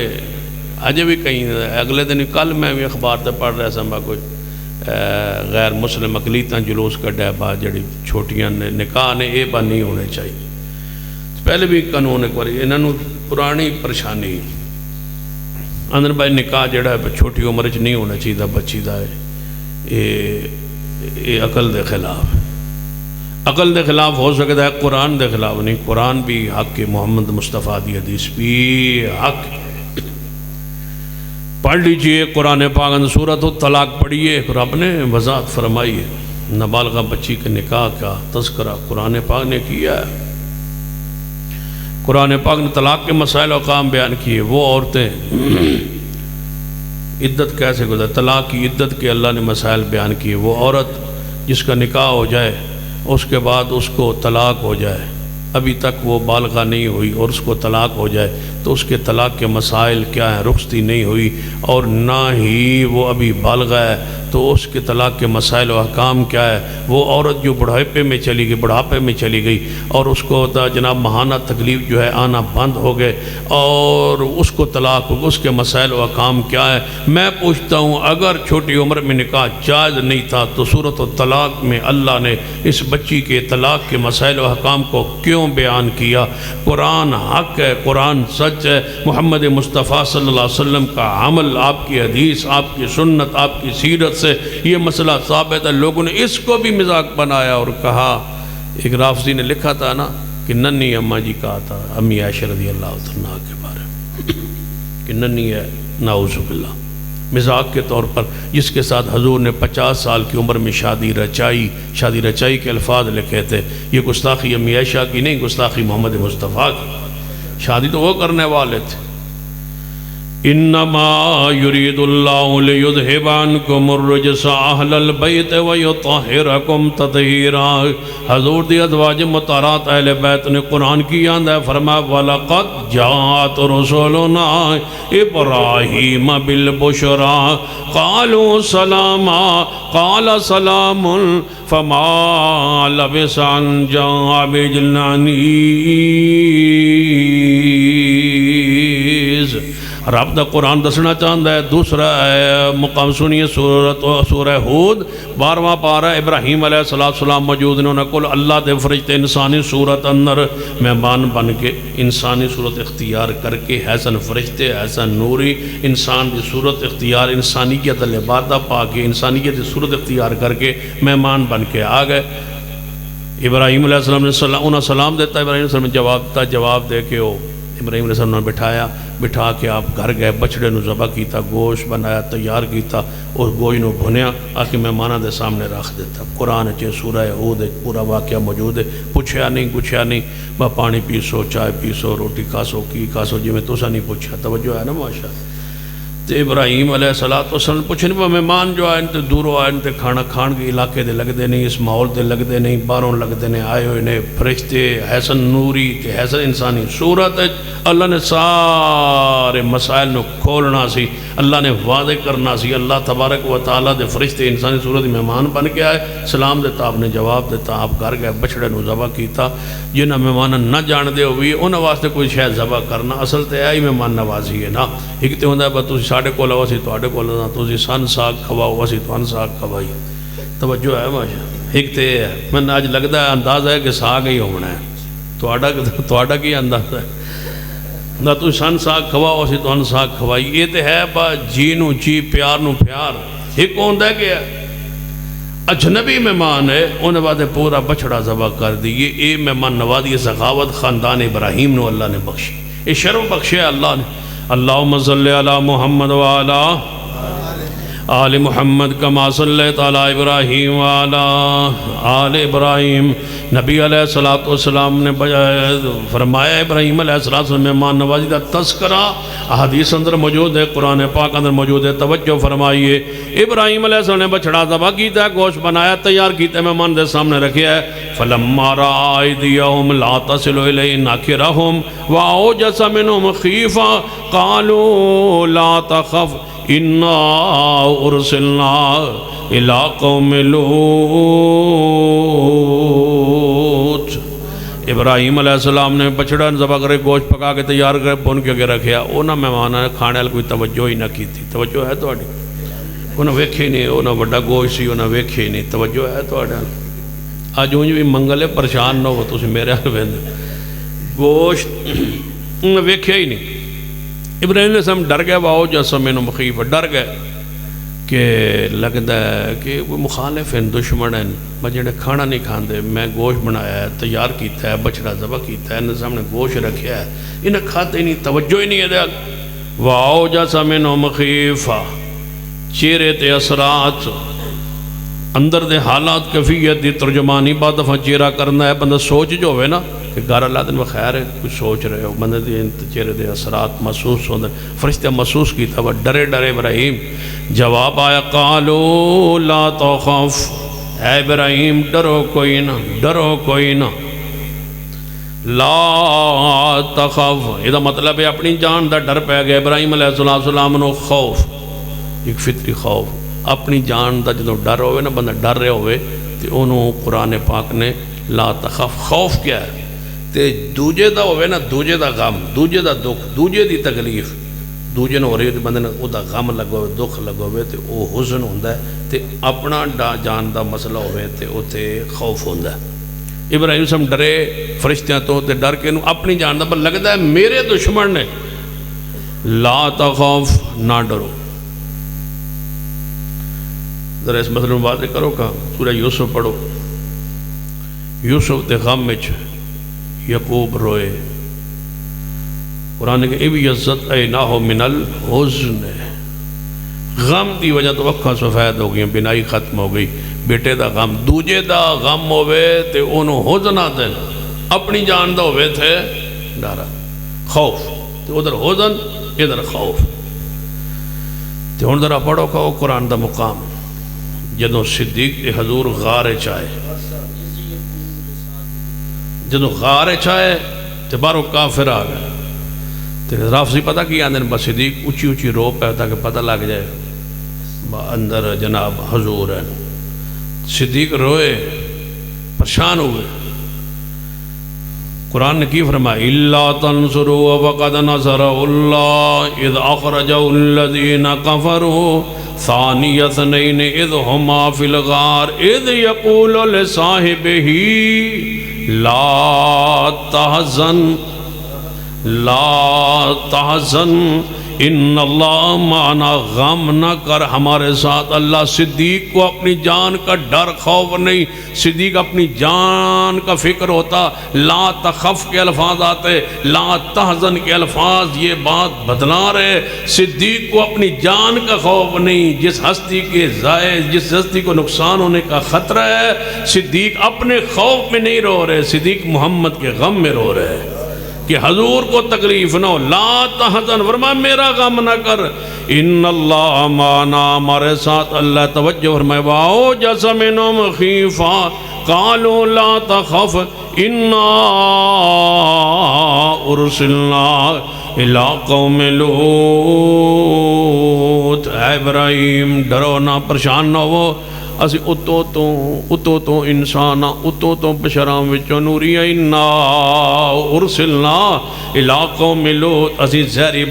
اجے بھی کہیں اگلے دن کل میں بھی اخبار تے پڑھ رہا سا کوئی غیر مسلم اقلیتاں جلوس کڈیا با جڑی چھوٹیاں نکاح نے اے با نہیں ہونے چاہیے۔ پہلے بھی قانون ایک باری انہوں پرانی پریشانی آندھن بھائی نکاح جڑا ہے چھوٹی عمر چ نہیں ہونا چاہیے بچی دا ہے، یہ عقل دے خلاف، عقل دے خلاف ہو سکتا ہے، قرآن دے خلاف نہیں۔ قرآن بھی حق کے، محمد مصطفیٰ دی حدیث بھی حق۔ پڑھ لیجئے قرآن پاک اندر سورۃ الطلاق پڑھیے، رب نے وضاحت فرمائی ہے، نابالغہ بچی کے نکاح کا تذکرہ قرآن پاک نے کیا ہے۔ قرآن پاک نے طلاق کے مسائل و احکام بیان کیے، وہ عورتیں عدت کیسے گزر، طلاق کی عدت کے اللہ نے مسائل بیان کیے۔ وہ عورت جس کا نکاح ہو جائے اس کے بعد اس کو طلاق ہو جائے، ابھی تک وہ بالغہ نہیں ہوئی اور اس کو طلاق ہو جائے تو اس کے طلاق کے مسائل کیا ہیں؟ رخصتی نہیں ہوئی اور نہ ہی وہ ابھی بالغہ ہے تو اس کے طلاق کے مسائل و احکام کیا ہے؟ وہ عورت جو بڑھاپے میں چلی گئی، بڑھاپے میں چلی گئی اور اس کو جناب ماہانہ تکلیف جو ہے آنا بند ہو گئے اور اس کو طلاق ہو، اس کے مسائل و احکام کیا ہے؟ میں پوچھتا ہوں اگر چھوٹی عمر میں نکاح جائز نہیں تھا تو سورۃ الطلاق میں اللہ نے اس بچی کے طلاق کے مسائل و احکام کو کیوں بیان کیا؟ قرآن حق ہے، قرآن سچ ہے، محمد مصطفیٰ صلی اللہ علیہ وسلم کا عمل، آپ کی حدیث، آپ کی سنت، آپ کی سیرت سے یہ مسئلہ ثابت ہے۔ لوگوں نے اس کو بھی مذاق بنایا اور کہا، ایک رافضی نے لکھا تھا نا کہ ننھی اماں جی کہا تھا امی عائشہ رضی اللہ عنہا کے بارے میں کہ ننھی ہے، نعوذ باللہ، مذاق کے طور پر، جس کے ساتھ حضور نے 50 سال کی عمر میں شادی رچائی کے الفاظ لکھے تھے۔ یہ گستاخی امی عائشہ کی نہیں، گستاخی محمد مصطفیٰ کی، شادی تو وہ کرنے والے تھے۔ انما یرید اللہ لیذہب عنکم الرجس اہل البیت ویطہرکم تطہیرا۔ حضور دی ازواج مطہرات اہل بیت نے قرآن کی یاد ہے، فرمایا وَلَقَدْ جَاءَتْ رُسُلُنَا إِبْرَاهِيمَ بِالْبُشْرَى قَالُوا سَلَامًا قَالَ سَلَامٌ فَمَا لَبِثَ أَن جَاءَ بِعِجْلٍ حَنِيذٍ۔ رب دا قرآن دسنا چاہتا ہے۔ دوسرا مقام سنیے سورہ ہود 12واں پارہ۔ ابراہیم علیہ السلام موجود نے، انہوں نے کل اللہ دے فرشتے انسانی صورت اندر مہمان بن کے انسانی صورت اختیار کر کے حسن فرشتے حسن نوری انسان دی صورت اختیار انسانیت لبادہ پا کے انسانیت دی صورت اختیار کر کے مہمان بن کے آ گئے۔ ابراہیم علیہ السلام نے انہوں سلام دیتا، ابراہیم علیہ السلام نے جواب دیتا، جواب دے کے وہ ابراہیم علیہ السلام نے بٹھا کے آپ گھر گئے، بچڑے نو ذبح کیتا، گوشت بنایا تیار کیتا، اس گوشت نو بھنیا آکے مہمانہ دے سامنے رکھ دیتا۔ قرآن چے سورہ ہود پورا واقعہ موجود ہے۔ پوچھیا نہیں با پانی پیسو، چائے پیسو، روٹی کھاسو، کی کھاسو، جی میں توسا نہیں پوچھا۔ توجہ ہے نا ماشاء۔ تے ابراہیم علیہ السلام پوچھنے پا مہمان جو آئے تے دوروں آئے تے کھانا کھان کے علاقے دے لگ دے نہیں، اس ماحول دے لگ دے نہیں، باہروں لگ دے نہیں، آئے ہوئے نے فرشتے حسن نوری تے حسن انسانی صورت۔ اللہ نے سارے مسائل نو کھولنا سی، اللہ نے وعدے کرنا سی۔ اللہ تبارک و تعالیٰ دے فرشتے انسانی صورت مہمان بن کے آئے، سلام دیتا، آپ نے جواب دیتا، آپ گھر گئے، بچڑے نو ذبح کیتا۔ جنہاں مہمان نہ جان دے ہوئی انہاں واسطے کوئی شاید ذبح کرنا اصل تے آئی مہمان نوازی ہے نا۔ ایک تے ہوندہ ہے با تسی ساڑھے کو لو اسی توڑے کو لو تسی سن ساگ کھواؤ اسی توان ساگ کھوائی۔ توجہ ہے ماشاء۔ ایک تے ہے میں آج لگتا ہے انداز ہے کہ ساگ ہی ہونا ہے، توڑا کی انداز ہے نہ تو سن ساگ کھواؤ اسی توان ساگ کھوائی۔ یہ تے ہے با جی نو جی پیار نو پیار۔ ایک ہوندہ ہے کہ اجنبی مہمان ہے انہیں بعد پورا بچڑا ذبح کر دی۔ یہ مہمان نوازی سخاوت خاندان ابراہیم نو اللہ نے بخشی، یہ شرف بخشے اللہ نے۔ اللہم صلی علی محمد وعلا آل محمد کما صلیت علی ابراہیم وعلا آل ابراہیم۔ نبی علیہ السلام نے فرمایا ابراہیم علیہ السلام مہمان نوازی دا تذکرہ احادیث اندر موجود ہے، قرآن پاک اندر موجود ہے۔ توجہ فرمائیے، ابراہیم علیہ السلام نے بچڑا ذبح کیتا ہے، گوشت بنایا تیار کیتا ہے، مہمان دے سامنے رکھیا ہے۔ فلما رأى أيديهم لا تصل إليه نكرهم وأوجس منهم خيفة قالوا لا تخف إنا أرسلنا إلى قوم لوط۔ ابراہیم علیہ السلام نے بچڑا ذبح کرے، گوشت پکا کے تیار کرے، بن کے رکھیا۔ انہاں مہماناں نے کھانے والے کوئی توجہ ہی نہ کی تھی۔ توجہ ہے تہاڈی؟ انہاں ویکھے نہیں، انہاں بڑا گوشت سی انہاں ویکھے نہیں۔ توجہ ہے تہاڈے؟ آج اونج بھی منگل ہے، پریشان نہ ہو تسی میرے حال ویندے گوشت ویکھیا ہی نہیں۔ ابراہیم علیہ السلام ڈر گئے، واؤ جیسا مینوں مخیف ڈر گئے کہ لگتا ہے کہ کوئی مخالف ہیں، دشمن ہیں، میں جڑے کھانا نہیں کھاندے، میں گوشت بنایا ہے، تیار کیتا ہے، بچڑا ذبح کیتا ہے، انہیں سامنے گوشت رکھیا ہے، انہیں کھاتے ہی نہیں، توجہ ہی نہیں ہے۔ واؤ جیسا مینوں مخیف، چہرے تے اثرات اندر دے حالات کیفیت دی ترجمانی بعد دفعہ چہرہ کرنا ہے۔ بندہ سوچ جو ہوئے نا کہ گھر اللہ دن بخیر ہے، کچھ سوچ رہے ہو، بندہ دے چہرے دے اثرات محسوس ہوندے، فرشتہ محسوس کی تھا وہ ڈرے ابراہیم۔ جواب آیا قالوا لا تخف، اے ابراہیم ڈرو کوئی نہ، ڈرو کوئی نہ، لا تخف۔ یہ مطلب ہے اپنی جان دا ڈر پہ گیا ابراہیم علیہ السلام نو، خوف ایک فطری خوف، اپنی جان دا جدو ڈر ہوئے نا، بندہ ڈر رہے ہوئے تو انہوں قرآن پاک نے لا تخف، خوف کیا ہے تے دوجے دا ہوئے نا، دوجے دا غم، دوجے دا دکھ، دوجے دی تکلیف، دوجے نو ہو رہی ہے بندے نے او دا غم لگو ہوئے، دکھ لگو ہوئے تے او حزن ہوندہ ہے، تے اپنا جان دا مسئلہ ہوئے تے او تے خوف ہوندہ ہے۔ ابراہیم سم ڈرے فرشتیاں تو تے ڈر کے نو اپنی جان دا پر لگتا ہے میرے دشمن نے، لا تخف نہ ڈرو۔ ذرا اس مسئلہ میں واضح کرو کہ سورہ یوسف پڑھو، یوسف دے غم میں یعقوب روئے، قرآن کے ایوی عزت اے نہ ہو من الحزن، غم دی وجہ تو اکھاں سفید ہو گئی، بینائی ختم ہو گئی، بیٹے دا غم، دوجے دا غم ہوئے تے انہوں حزن آتے ہیں، اپنی جان دا ہوئے تھے ڈارا خوف، تے ادھر حزن ادھر خوف۔ تو ہن ذرا پڑھو کہو قرآن دا مقام جدوں صدیق تے حضور غار چائے جدوں غار چائے تے باہروں کافر آ گئے تے رافضی پتہ کی آندے بس صدیق اونچی اونچی رو پہ تاکہ پتہ لگ جائے اندر جناب حضور ہے صدیق روئے پریشان ہوئے قرآن نے کی فرمایا اِلَّا تَنْصُرُوا وَقَدْ نَصَرَهُ اللَّهُ اِذْ أَخْرَجَهُ الَّذِينَ كَفَرُوا ثَانِيَ اثْنَيْنِ اِذْ هُمَا فِي الْغَارِ اِذْ يَقُولُ لِصَاحِبِهِ لَا تَحْزَنْ ان اللہ معنا غم نہ کر ہمارے ساتھ اللہ صدیق کو اپنی جان کا ڈر خوف نہیں صدیق اپنی جان کا فکر ہوتا لا تخف کے الفاظ آتے لا تحزن کے الفاظ یہ بات بدلا رہے صدیق کو اپنی جان کا خوف نہیں جس ہستی کے زائد جس ہستی کو نقصان ہونے کا خطرہ ہے صدیق اپنے خوف میں نہیں رو رہے صدیق محمد کے غم میں رو رہے کہ حضور کو تکلیف نہ ہو لا تحزن فرمایا میرا غم نہ کر ان اللہ معنا ہمارے ساتھ اللہ توجہ فرمائے وَأَوْجَسَ مِنْهُمْ خِيفَةً قَالُوا لَا تَخَفْ إِنَّا أُرْسِلْنَا إِلَىٰ قَوْمِ لُوط اے ابراہیم ڈرو نہ پریشان نہ ہو اسی اتو تو انسانا اتو تو بشرام وچوں نوری اِنَّا اُرْسِلْنَا إِلَىٰ قَوْمِ لُوط اسی زہری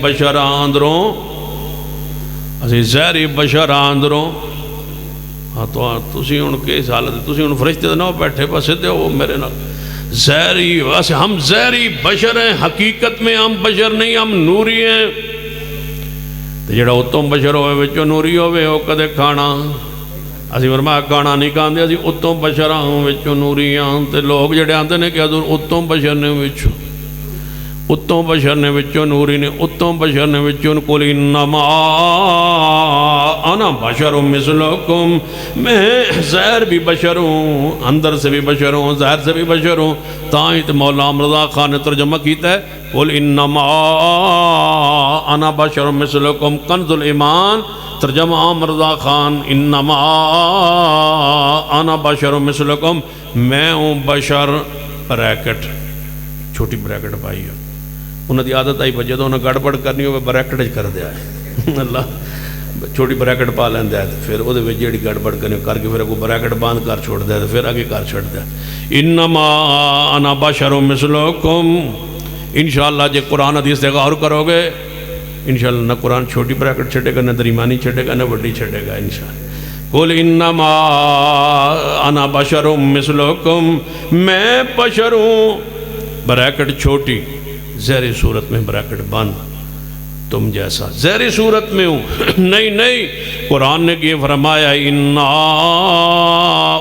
بشر آندروں ہاں تو تسی ان کے اس حالت تسی ان فرشتے نہ بیٹھے بس دے ہو میرے نال زہری ویسے ہم زہری بشر ہیں حقیقت میں ہم بشر نہیں ہم نوری ہیں تو جڑا اتوں بشر ہوئے وچوں نوری ہوئے ہو کدے کھانا اسی فرمایا کھانا نہیں کھاندے اسی اتوں بشر ہوں وچوں نوری ہوں تے لوگ جڑے آندے نے کہ حضور اتوں بشر نے وچوں اتوں بشر نے وچوں نوری نے اتوں بشر نے وچوں قل انما انا بشر مثلکم میں زہر بھی بشر ہوں اندر سے بھی بشر ہوں زہر سے بھی بشر ہوں تاہی تو مولا مرضا خان نے ترجمہ کیتا ہے قل انما انا بشر مثلکم کنز الایمان ترجمہ مرضا خان انما انا بشر مثلکم میں ہوں بشر بریکٹ چھوٹی بریکٹ پائی ہے انہوں دی عادت آئی جدوں انہیں گڑبڑ کرنی ہوئے بریکٹ کر دیا ہے اللہ چھوٹی بریکٹ پا لیندے ہے پھر وہ دے جیڑی گڑبڑ کرنی کر کے پھر کوئی بریکٹ باندھ کر چھوڑ دے پھر آگے کر چھوڑ دے انما انا بشر مثلکم انشاءاللہ جے قرآن حدیث دے غور کرو گے انشاءاللہ نہ قرآن چھوٹی بریکٹ چھڑے گا نہ درمیانی چھڑے گا نہ بڑی چھڑے گا انشاءاللہ قل انما انا بشر مثلکم میں بشر ہوں بریکٹ چھوٹی زہری صورت میں بریکٹ بند تم جیسا زہری صورت میں ہوں نہیں قرآن نے یہ فرمایا انا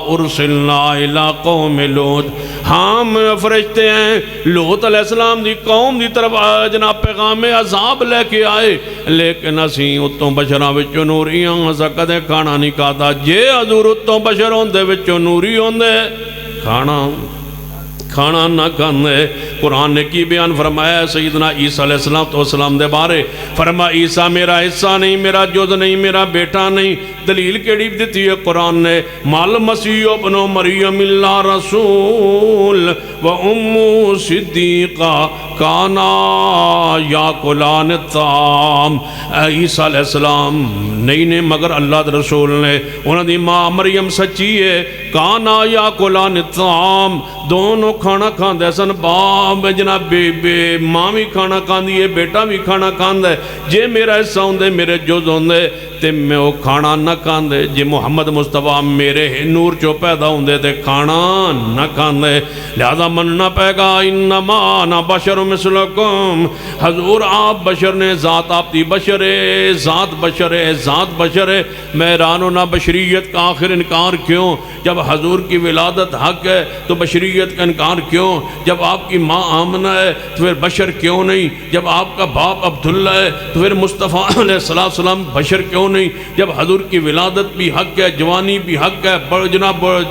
ارسلنا الی قوم لوط ہم فرشتے ہیں لوط علیہ السلام دی قوم دی طرف جناب پیغام عذاب لے کے آئے لیکن اسی اتوں بشراں وچوں نوری ہوں اسا کدے کھانا نہیں کھاتا جے حضور اتوں بشر ہوندے وچوں نوری ہوندے کھانا نہ کھاندے قرآن نے کی بیان فرمایا سیدنا عیسیٰ علیہ السلام دے بارے فرمایا عیسیٰ میرا حصہ نہیں میرا جز نہیں میرا بیٹا نہیں دلیل کیڑی دیتی ہے قرآن نے مال مسیح ابن مریم اللہ رسول و امو صدیقہ کانا یاکلان الطعام عیسیٰ علیہ السلام نہیں نے مگر اللہ دے رسول نے انہوں دی ماں مریم سچی ہے کانا یاکلان الطعام دونوں کھانا کھاندے سن باپ جناب بے ماں بھی کھانا کھاندی ہے بیٹا بھی کھانا کھاندے جے میرا حصہ ہوندے میرے جز ہوندے تے میں وہ کھانا نہ کھاندے جے محمد مصطفیٰ میرے نور چو پیدا ہوندے تے کھانا نہ کھاندے لہذا مننا پے گا انما انا بشر مثلکم حضور آپ بشر نے ذات آپ دی بشر ہے ذات بشر ہے میرانو نہ بشریت کا آخر انکار کیوں جب حضور کی ولادت حق ہے تو بشریت کا انکار کیوں جب آپ کی ماں ماں آمنہ ہے تو پھر بشر کیوں نہیں؟ جب آپ کا باپ عبداللہ ہے تو پھر مصطفیٰ علیہ السلام بشر کیوں نہیں؟ جب حضور کی ولادت بھی حق ہے، جوانی بھی حق ہے،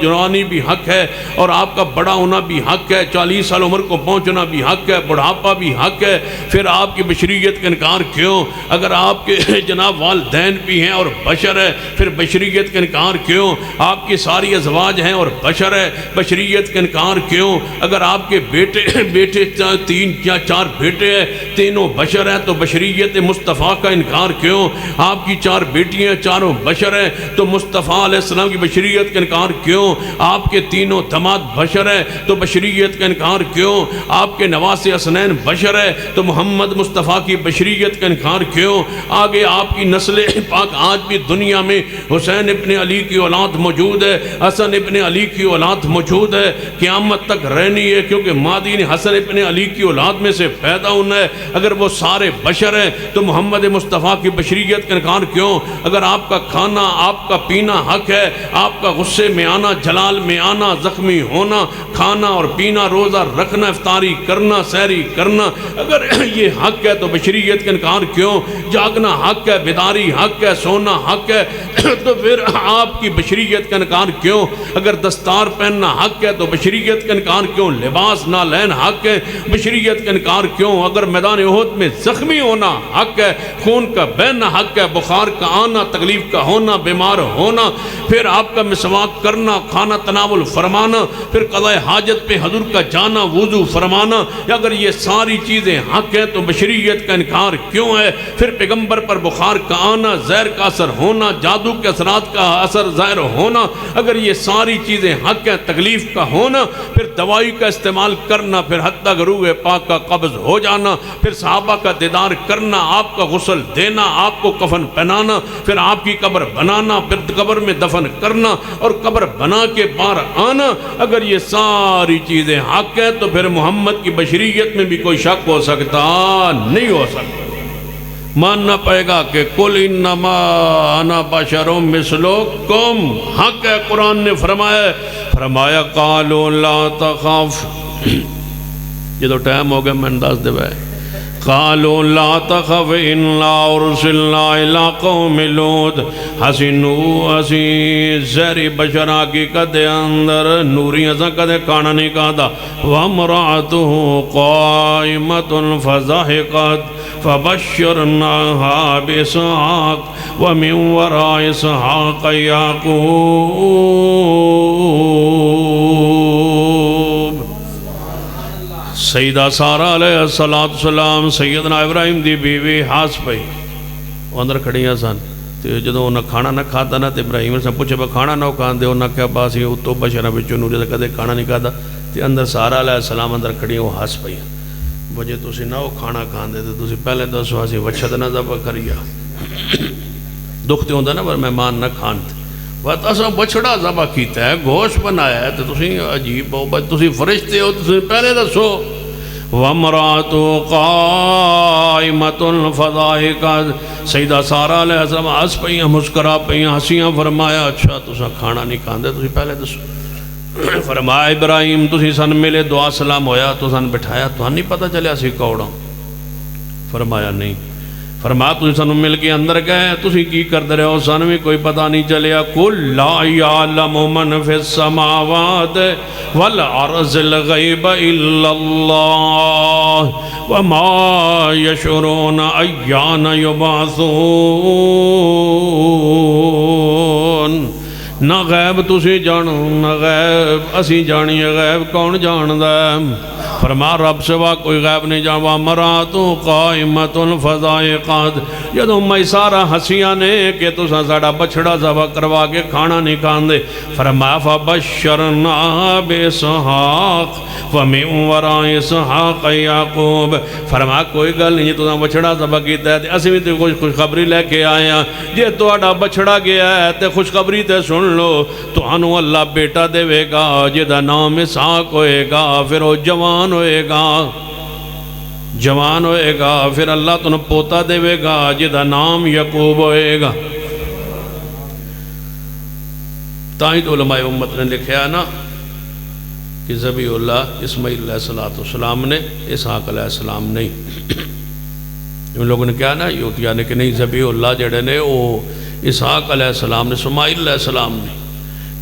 جوانی بھی حق ہے، اور آپ کا بڑا ہونا بھی حق ہے، 40 سال عمر کو پہنچنا بھی حق ہے، بڑھاپا بھی حق ہے، پھر آپ کی بشریت کا انکار کیوں؟ اگر آپ کے جناب والدین بھی ہیں اور بشر ہے، پھر بشریت کا انکار کیوں؟ آپ کی ساری ازواج ہیں اور بشر ہے، بشریت کا انکار کیوں؟ اگر آپ کے بیٹے 3 یا 4 بیٹے ہیں، تینوں بشر ہیں، تو بشریت مصطفیٰ کا انکار کیوں؟ آپ کی 4 بیٹیاں، چاروں بشر ہیں، تو مصطفیٰ علیہ السلام کی بشریت کا انکار کیوں؟ آپ کے تینوں داماد بشر ہیں، تو بشریت کا انکار کیوں؟ آپ کے نواسے حسنین بشر ہے، تو محمد مصطفیٰ کی بشریت کا انکار کیوں؟ آگے آپ کی نسل پاک آج بھی دنیا میں حسین ابن علی کی اولاد موجود ہے، حسن ابن علی کی اولاد موجود ہے، قیامت تک رہنی ہے، کیونکہ مادی نے حسن ابن علی کی اولاد میں سے پیدا ہونا ہے۔ اگر وہ سارے بشر ہیں تو محمد مصطفیٰ کی بشریت کا انکار کیوں؟ اگر آپ کا کھانا، آپ کا پینا حق ہے، آپ کا غصے میں آنا، جلال میں آنا، زخمی ہونا، کھانا اور پینا، روزہ رکھنا، افطاری کرنا، سحری کرنا، اگر یہ حق ہے تو بشریت کا انکار کیوں؟ جاگنا حق ہے، بیداری حق ہے، سونا حق ہے، تو پھر آپ کی بشریت کا انکار کیوں؟ اگر دستار پہننا حق ہے تو بشریت کا انکار کیوں؟ لباس نالین حق ہے، بشریت کا انکار کیوں؟ اگر میدان احد میں زخمی ہونا حق ہے، خون کا بہنا حق ہے، بخار کا آنا، تکلیف کا ہونا، بیمار ہونا، پھر آپ کا مسواک کرنا، کھانا تناول فرمانا، پھر قضاء حاجت پہ حضور کا جانا، وضو فرمانا، اگر یہ ساری چیزیں حق ہیں تو بشریت کا انکار کیوں ہے؟ پھر پیغمبر پر بخار کا آنا، زہر کا اثر ہونا، جادو کے اثرات کا اثر ظاہر ہونا، اگر یہ ساری چیزیں حق ہیں، تکلیف کا ہونا، پھر دوائی کا استعمال کرنا، پھر حتیٰ کہ روح پاک کا قبض ہو جانا، پھر صحابہ کا دیدار کرنا، آپ کا غسل دینا، آپ کو کفن پہنانا، پھر آپ کی قبر بنانا، پھر قبر میں دفن کرنا اور قبر بنا کے باہر آنا، اگر یہ ساری چیزیں حق ہیں تو پھر محمد کی بشریت میں بھی کوئی شک ہو سکتا نہیں ہو سکتا۔ ماننا پائے گا کہ قل انما انا بشر مثلکم، حق ہے، قرآن نے فرمایا قالوا لا تخف، یہ تو ٹائم ہو گیا، میں انداز دے بھائی، قالوا لا تخف انا ارسلنا الى قوم لوط، حسین زہری بشرا کی کدے اندر نوری ازاں کدے کانا نہیں کہا، وامرأته قائمة فضحكت فبشرناها بإسحاق ومن وراء إسحاق يعقوب۔ سیدہ سارہ علیہ السلام سیدنا ابراہیم دی بیوی ہاس پئی اندر کھڑیاں سن، تو جدوں انہاں کھانا نہ کھاتا نا، تو ابراہیم سے پوچھے کھانا نہ کھاندے، انہاں کہا باس یہ اتو بشرا بچوں نوری سے کدے کھانا نہیں کھاتا، تو اندر سارہ علیہ السلام اندر کھڑیاں وہ ہاس پئی، وجہ تسی نہ وہ کھانا کھاندے تو تسی پہلے دسو اسی وچھت نہ ذبح کریا، دکھ تے ہوندا نا پر مہمان نہ کھاندے، بات اساں بچڑا ذبح کیتا ہے، گوشت بنایا ہے، تو تسی عجیب ہو، تسی فرشتے ہو، تسی پہلے دسو۔ وَامْرَأَتُهُ قَائِمَةٌ فَضَحِكَتْ، سیدہ سارہ علیہ السلام ہنس پئیاں، مسکرا پئیاں، ہنسیاں، فرمایا اچھا تساں کھانا نہیں کھاندے، تسی پہلے دسو۔ فرمایا ابراہیم تسی سن ملے، دعا سلام ہویا، تو سن بٹھایا، تو نہیں پتہ چلیا سی کوڑا؟ فرمایا نہیں۔ فرمایا تسی سن مل کے اندر گئے، تسی کی کردے رہے ہو؟ سن بھی کوئی پتہ نہیں چلیا۔ قُلْ لَا يَعْلَمُ مَنْ فِي السَّمَاوَاتِ وَالْأَرْضِ الْغَيْبَ إِلَّا اللَّهُ وَمَا يَشْعُرُونَ أَيَّانَ يُبْعَثُونَ۔ نہ غیب تسی جانو، نہ غیب اسی جانیے، غیب کون جاندہ ہے؟ فرما رب سوا کوئی غیب نہیں جان۔ وَامْرَأَتُهُ قَائِمَةٌ فَضَحِكَتْ، جدوں میسارہ ہنسیاں نے کہ تساں ساڈا بچڑا ذبح کروا کے کھانا نہیں کھاندے، فرمایا فَبَشَّرْنَاهَا بِإِسْحَاقَ وَمِن وَرَاءِ إِسْحَاقَ یعقوب، فرمایا کوئی گل نہیں، تساں بچڑا ذبح کیتا ہے، اسی بھی تے خوشخبری لے کے آئے ہیں، جے تہاڈا بچڑا گیا ہے تے خوشخبری تے سن لو، تہانوں اللہ بیٹا دے گا جدا نام اسحاق ہوئے گا، پھر وہ جوان ہوئے گا، پھر اللہ تنہوں پوتا دے گا جدا نام یعقوب ہوئے گا۔ تاہی تو علماء امت نے لکھیا نا کہ ذبیح اللہ اسماعیل علیہ السلام نے، اسحاق علیہ السلام نہیں۔ ان لوگوں نے کہا نا یوتیا نے کہ نہیں ذبیح اللہ جڑے نے وہ اسحاق علیہ السلام نے، اسماعیل علیہ السلام نے۔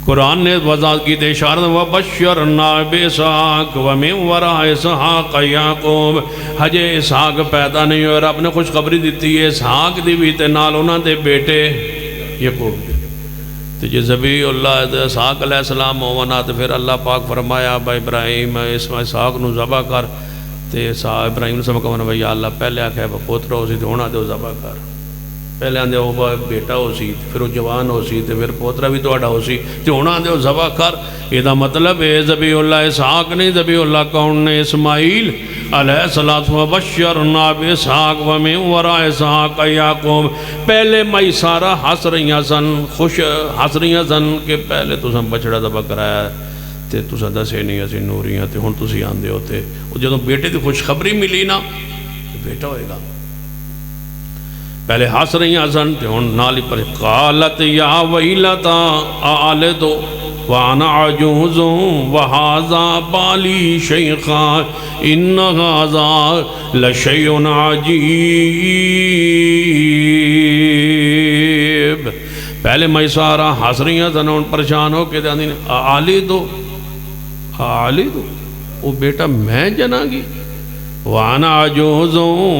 قرآن نے وضاحت کی تے اشارہ وَبَشَّرْنَا بِإِسْحَاقَ وَمِن وَرَاءِ إِسْحَاقَ یعقوب، ہجے اسحاق پیدا نہیں ہوئے، رب نے خوشخبری دیتی ہے اسحاق دی بھی تے نال انہاں دے بیٹے یعقوب دے۔ تو جی ذبیح اللہ اسحاق علیہ السلام ہونا تو پھر اللہ پاک فرمایا با ابراہیم اسحاق نو ذبح کر، تے ابراہیم نے سمجھا بھائی اللہ پہلے آکھا پوتر ہو سی تو ہونا دے ذبح کر، پہلے آندے وہ بیٹا ہو سی پھر وہ جوان ہو سی پھر پوترا بھی تہاڈا ہو سی تے ہونا دے ذبح کر۔ یہ مطلب ہے ذبیح اللہ اسحاق نہیں، ذبیح اللہ کون نے؟ اسماعیل علیہ السلام۔ وبشرنا باسحاق ومن وراء اسحاق یعقوب، پہلے مائی سارا ہس رہیاں سن، خوش ہس رہیاں سن کہ پہلے تساں بچڑا ذبح کرایا تے تساں دسے نہیں اسی نوریاں تے ہن تسی آندے ہو تے جدوں بیٹے دی خوشخبری ملی نا بیٹا ہوئے گا، پہلے ہس رہی سن تے ہن نال ہی پر قالت یا ویلتا آلد وانا عجوز وہذا بالی شیخا ان ھذا لشیء عجیب۔ پہلے میں سارا ہس رہی سن ہن پریشان ہو کے آندی آلد وہ بیٹا میں جنا گی، وانا عجوز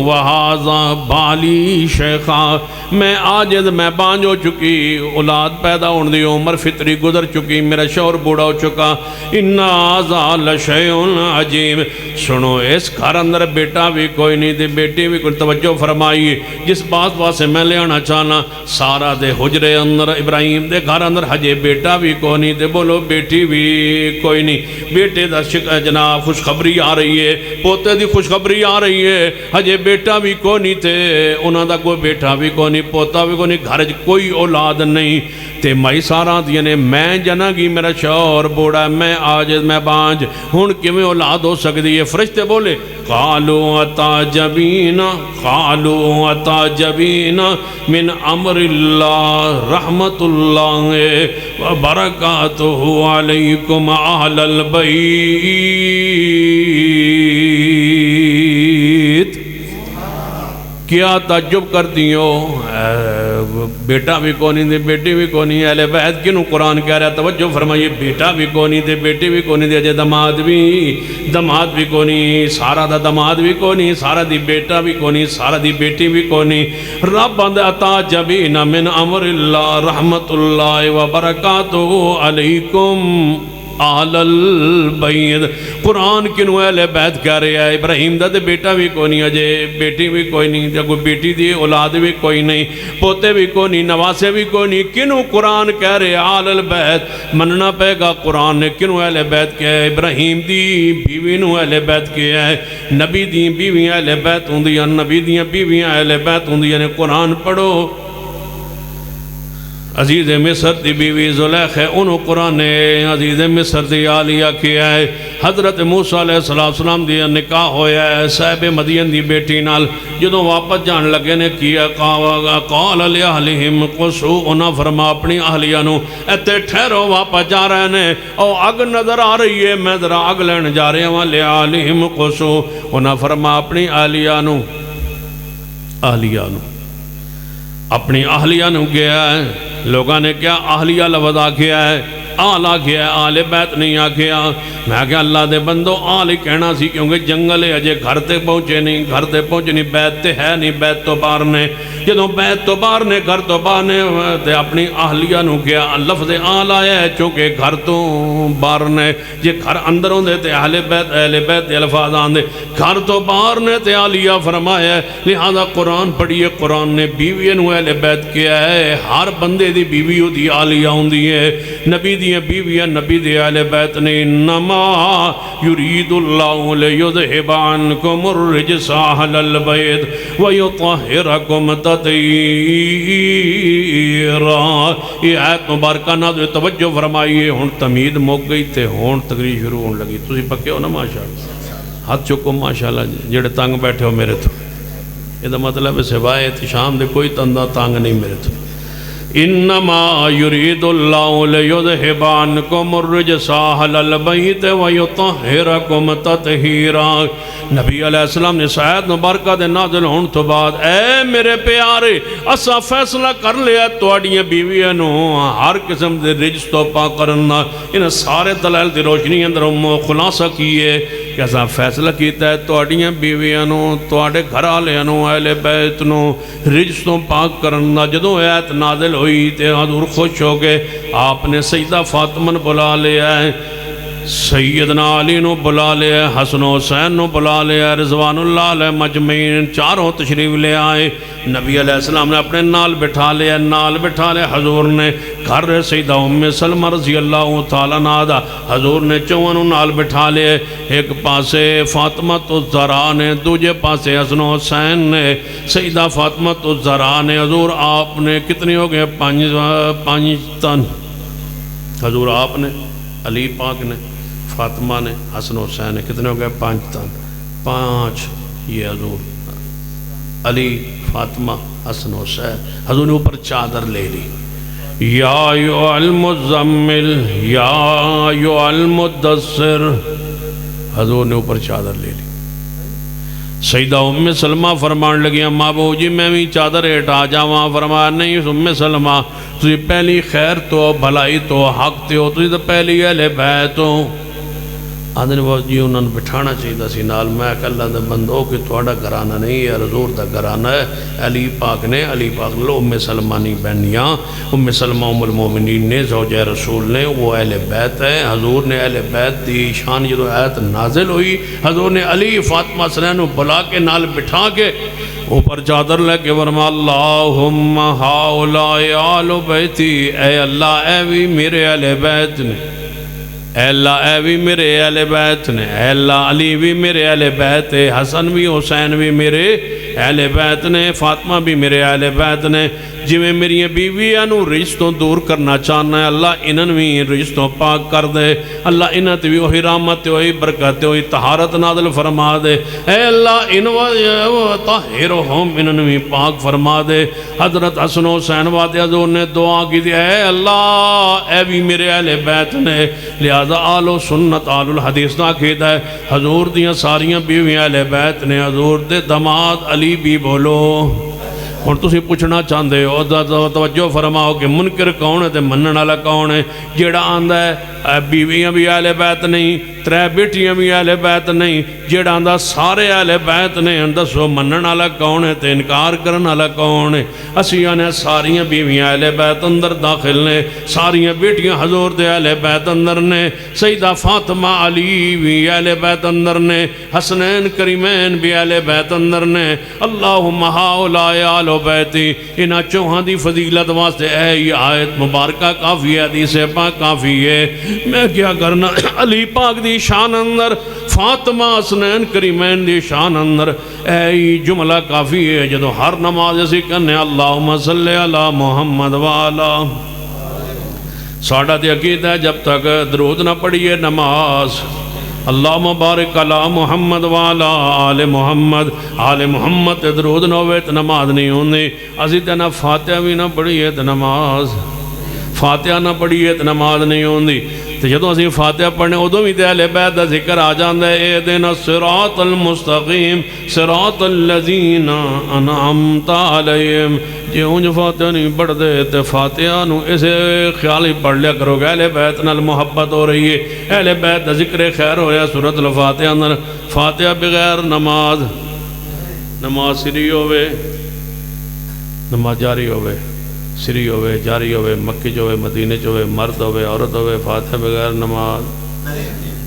وہذا بالی شیخا، میں عاجز میں بانج ہو چکی، اولاد پیدا ہونے دی عمر فطری گزر چکی، میرا شوہر بوڑھا ہو چکا، ان ھذا لشیء عجیب۔ سنو اس گھر اندر بیٹا بھی کوئی نہیں تے بیٹی بھی کوئی، توجہ فرمائیے جس بات واسے میں لے آنا چاہنا، سارا دے حجرے اندر ابراہیم دے گھر اندر ہجے بیٹا بھی کوئی نہیں تے بولو بیٹی بھی کوئی نہیں، بیٹے دا جناب خوشخبری آ رہی ہے، پوتے دی خوشخبری آ رہی ہے، ہجے بیٹا بھی کوئی نہیں تے انہاں دا کوئی بیٹا بھی کوئی نہیں، پوتا بھی کوئی نہیں، گھر کوئی اولاد نہیں تے مائی سارا دیا نے میں جنا گی، میرا شوہر بوڑھا، میں عاجز میں بانج، ہن کیویں اولاد ہو سکتی ہے؟ فرشتے بولے قالوا اتعجبین من امر اللہ رحمت اللہ وبرکاتہ علیکم اہل البیت۔ کیا تعجب کرتی ہو؟ بیٹا بھی کونی دے بیٹی بھی کونی، اہل بیت کنوں قرآن کہہ رہا ہے؟ توجہ فرمائیے، بیٹا بھی کونی دے بیٹی بھی کونی دے، دماد بھی کونی، سارا دا دماد بھی کونی، سارا دی بیٹا بھی کونی، سارا دی بیٹی بھی کونی۔ رب اندے اتعجبین من امر اللہ رحمت اللہ وبرکاتہ علیکم اہل البیت۔ قرآن کنوں اہل بیت کہہ رہے ہیں؟ ابراہیم دا تے بیٹا بھی کوئی نہیں، اجے بیٹی بھی کوئی نہیں، جب کوئی بیٹی دی اولاد بھی کوئی نہیں، پوتے بھی کوئی نہیں، نواسے بھی کوئی نہیں، کنوں قرآن کہہ رہے ہیں اہل البیت؟ مننا پے گا قرآن نے کنوں اہل بیت کہہ ہے۔ ابراہیم دی بیوی نوں اہل بیت کہہ ہے، نبی دی بیوی اہل بیت ہوندیاں، نبی دی بیویاں اہل بیت ہوندیاں نے۔ قرآن پڑھو، عزیز مصر دی بیوی زلیخ ہے، انہوں قرآن نے عزیز مصر دی آلیہ کیا ہے۔ حضرت موسیٰ علیہ السلام دی نکاح ہویا ہے صاحب مدین دی بیٹی نال، جدوں واپس جان لگے نے کیا قال لأہلہم قصو، انہاں فرما اپنی اہلیہ نو اتے ٹھہرو واپس جا رہے نے، او اگ نظر آ رہی ہے میں ذرا اگ لین جا رہے ہیں، لأہلہم قصو، انہاں فرما اپنی اہلیہ نو اپنی اہلیہ نو گیا ہے۔ لوگاں نے کیا اہلیہ لفظ آکھیا ہے، آل آکھیا ہے، آل بیت نہیں آکھیا۔ میں کہا اللہ دے بندو آل ہی کہنا سی، کیونکہ جنگل ہے اجے گھر تے پہنچے نہیں، گھر تے پہنچے نہیں، بیت تے ہے نہیں، بیت تو باہر نے۔ جدوں بیت تو باہر نے، گھر تو باہر نے تے اپنی اہلیہ نو کیا لفظ آل آیا ہے، چونکہ گھر تو باہر نے۔ جے گھر اندر ہوندے تے اہل بیت دے الفاظ آندے، گھر تو باہر نے تے اہلیہ فرمایا ہے۔ لہذا قرآن پڑھیے، قرآن نے بیوی نو اہل بیت کیا ہے۔ ہر بندے دی بیوی دی اہلیہ ہوندی ہے، نبی دی بیوی نبی دی اہل بیت نے۔ انما یرید اللہ لیذہب عنکم الرجس اہل البیت ویطہرکم تطہیرا۔ یہ آیت مبارکہ ناظرین توجہ فرمائیے۔ ہن تمہید مک گئی تے ہن تقریر شروع ہون لگی، تسی پکے ہو نا؟ ماشاءاللہ ہاتھ چکو ماشاءاللہ جڑے تنگ بیٹھے ہو میرے تو، یہ دا مطلب ہے سوائے احتشام دے کوئی تندہ تنگ نہیں میرے تو۔ انما یرید اللہ لیذہب عنکم الرجس اہل البیت ویطہرکم تطہیرا۔ نبی علیہ السلام نے آیت مبارکہ دے نازل ہون تو بعد اے میرے پیارے اسا فیصلہ کر لیا تواڈیاں بیویاں نو ہر قسم دے رجس تو پاک کرنا۔ ان سارے دلائل دی روشنی اندر خلاصہ کیے کہ اسا فیصلہ کیتا ہے تواڈیاں بیویاں نو تواڈے گھر والےاں نو اہل بیت نو رجس تو پاک کرنا۔ جدوں آیت نازل ہوئی تے حضور خوش ہو گئے، آپ نے سیدہ فاطمہ نے بلا لیا ہے، سیدنا علی نو بلا لیا، حسن و حسین نو بلا لیا، رضوان اللہ علیہ مجمعین چاروں تشریف لے آئے۔ نبی علیہ السلام نے اپنے نال بٹھا لیا، حضور نے گھر سیدہ ام سلمہ رضی اللہ تعالیٰ عنہا حضور نے چونوں نال بٹھا لیا، ایک پاسے فاطمہ الزہرا نے، دوجے پاسے حسن و حسین نے۔ سیدہ فاطمہ الزہرا نے حضور آپ نے کتنی ہو گئے؟ پانچ تن حضور آپ نے، علی پاک نے، فاطمہ نے، حسن و حسین نے، کتنے ہو گئے؟ پانچ تن، پانچ یہ حضور علی، فاطمہ، حسن و حسین۔ حضور نے اوپر چادر لے لی، یا ایھا المزمل یا ایھا المدثر، حضور نے اوپر چادر لے لی۔ سیدہ ام سلمہ فرمان لگی اما ابو جی میں بھی چادر ہٹا جاواں، فرمایا نہیں ام سلمہ تسی پہلی خیر تو بھلائی تو حق تے ہو، تسی تو پہلی اہل بیت ہو۔ آدھنے بہت جی انہوں نے بٹھانا چاہیے سی نال، میں کہ اللہ دے بندو کہ تھوڑا گھرانہ نہیں ہے، حضور دا گھرانہ ہے۔ علی پاک نے، علی پاک لو ام سلمہ نہیں بہنیاں، ام سلمہ ام المومنین نے، زوجہ رسول نے، وہ اہل بیت ہے۔ حضور نے اہل بیت دی شان جدو آیت نازل ہوئی، حضور نے علی فاطمہ حسنین کو بلا کے نال بٹھا کے اوپر چادر لے کے فرمایا اللہم ہاؤلائی آل بیتی، اے اللہ اے بھی میرے اہل بیت نے، اے اللہ اے بھی میرے اہل بیت نے، اے اللہ علی بھی میرے اہل بیت ہے، حسن بھی حسین بھی میرے اہل بیت نے، فاطمہ بھی میرے اہل بیت نے۔ جی میں میری بیویاں نو رشتوں دور کرنا چاہنا ہے، اللہ انہوں بھی رشتوں پاک کر دے، اللہ انہوں بھی وہی رحمت وہی برکت وہی طہارت نازل فرما دے، اے اللہ انہوں طاہرہم انہوں بھی پاک فرما دے۔ حضرت حسن و حسین وعدے حضور نے دعا کی دی، اے اللہ اے بھی میرے اہل بیت نے، لہذا آل و سنت آل الحدیث دا عقیدہ ہے حضور دیاں ساریاں بیویاں اہل بیت نے، حضور دے داماد علی بھی بولو۔ اور تسی پوچھنا چاہندے ہو توجہ فرماؤ کہ منکر کون ہے تے منن والا کون ہے؟ جیڑا آندا ہے بیویاں بھی اہل بیت نہیں، ترے بیٹیاں بھی اہل بیت نہیں، جیڑا آندا سارے اہل بیت نے، دسو منن والا کون ہے تے انکار کرن والا کون ہے؟ اسی آنے ساریاں بیویاں اہل بیت اندر داخل نے، ساریاں بیٹیاں حضور دے اہل بیت اندر نے، سیدہ فاطمہ علی بھی اہل بیت اندر نے، حسنین کریمین بھی اہل بیت اندر نے۔ اللہم ہاؤلائی آل بیتی، انہاں چوہاں دی فضیلت واسطے اے یہ آیت مبارکہ کافی ہے، حدیث پاک کافی ہے۔ میں کیا کرنا علی پاک دی شان اندر، فاطمہ حسنین کریمین دی شان اندر اے یہ جملہ کافی ہے۔ جدو ہر نماز اسی کہنے اللہم صلی علی محمد وعلا، ساڑھا دی عقیدہ ہے جب تک درود نہ پڑھیے نماز اللہم بارک علی محمد وعلا آل محمد، آل محمد تے درود نہ ہوئے تو نماز نہیں ہوندی۔ اسی تے نہ فاتحہ بھی نہ پڑھیے تو نماز، فاتحہ نہ پڑھیے تو نماز نہیں ہوندی۔ تو جدوں اسی فاتحہ پڑھنے ادوں بھی تے اہل بیت دا ذکر آ جاندا ہے، اہدنا الصراط المستقیم صراط الذین انعمت علیہم۔ جی اونج فاتحہ نہیں پڑھ دے تو فاتحہ نو اسے خیال ہی پڑھ لیا کرو گے، اہل بیت نال محبت ہو رہی ہے، اہل بیت دا ذکر خیر ہو رہا ہے سورۃ الفاتحہ اندر۔ فاتحہ بغیر نماز، نماز سری ہوئے، نماز جاری ہوئے، سری ہوئے، جاری ہوئے، مکی جو ہوئے، مدینہ جو ہوئے، مرد ہوئے، عورت ہوئے، فاتحہ بغیر نماز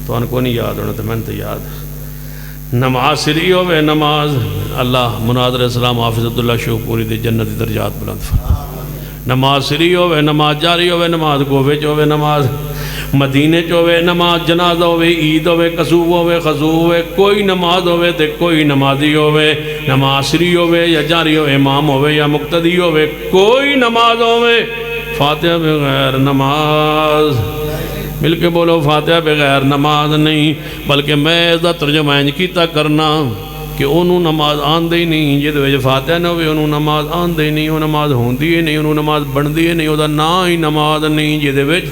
تو ان کو نہیں یاد ہونا، تو میں نے تو یاد نماز سری ہوئے، نماز اللہ مناد علیہ السلام حافظ عبداللہ شوق پوری دی جنتی درجات بلند فرما۔ نماز سری ہوئے، نماز جاری ہوئے، نماز گوبے جو ہوئے، نماز مدینہ جو ہوئے، نماز جنازہ ہوئے، عید ہوئے، قصوب ہوئے، خضوع ہوئے، کوئی نماز ہوئے تے کوئی نمازی ہوئے، نماز سری ہوئے یا جاری ہوئے، امام ہوئے یا مقتدی ہوئے، کوئی نماز ہوئے، فاتحہ بغیر نماز، مل کے بولو فاتحہ بغیر نماز نہیں۔ بلکہ میں اس دا ترجمہ انج کیتا کرنا کہ انہوں نماز آن دے نہیں جے وچ فاتحہ نہ ہوئے انہوں نماز آن دے نہیں وہ نماز ہوندی ہے نہیں انہوں نماز بندی ہے نہیں وہ نا ہی نماز نہیں جے وچ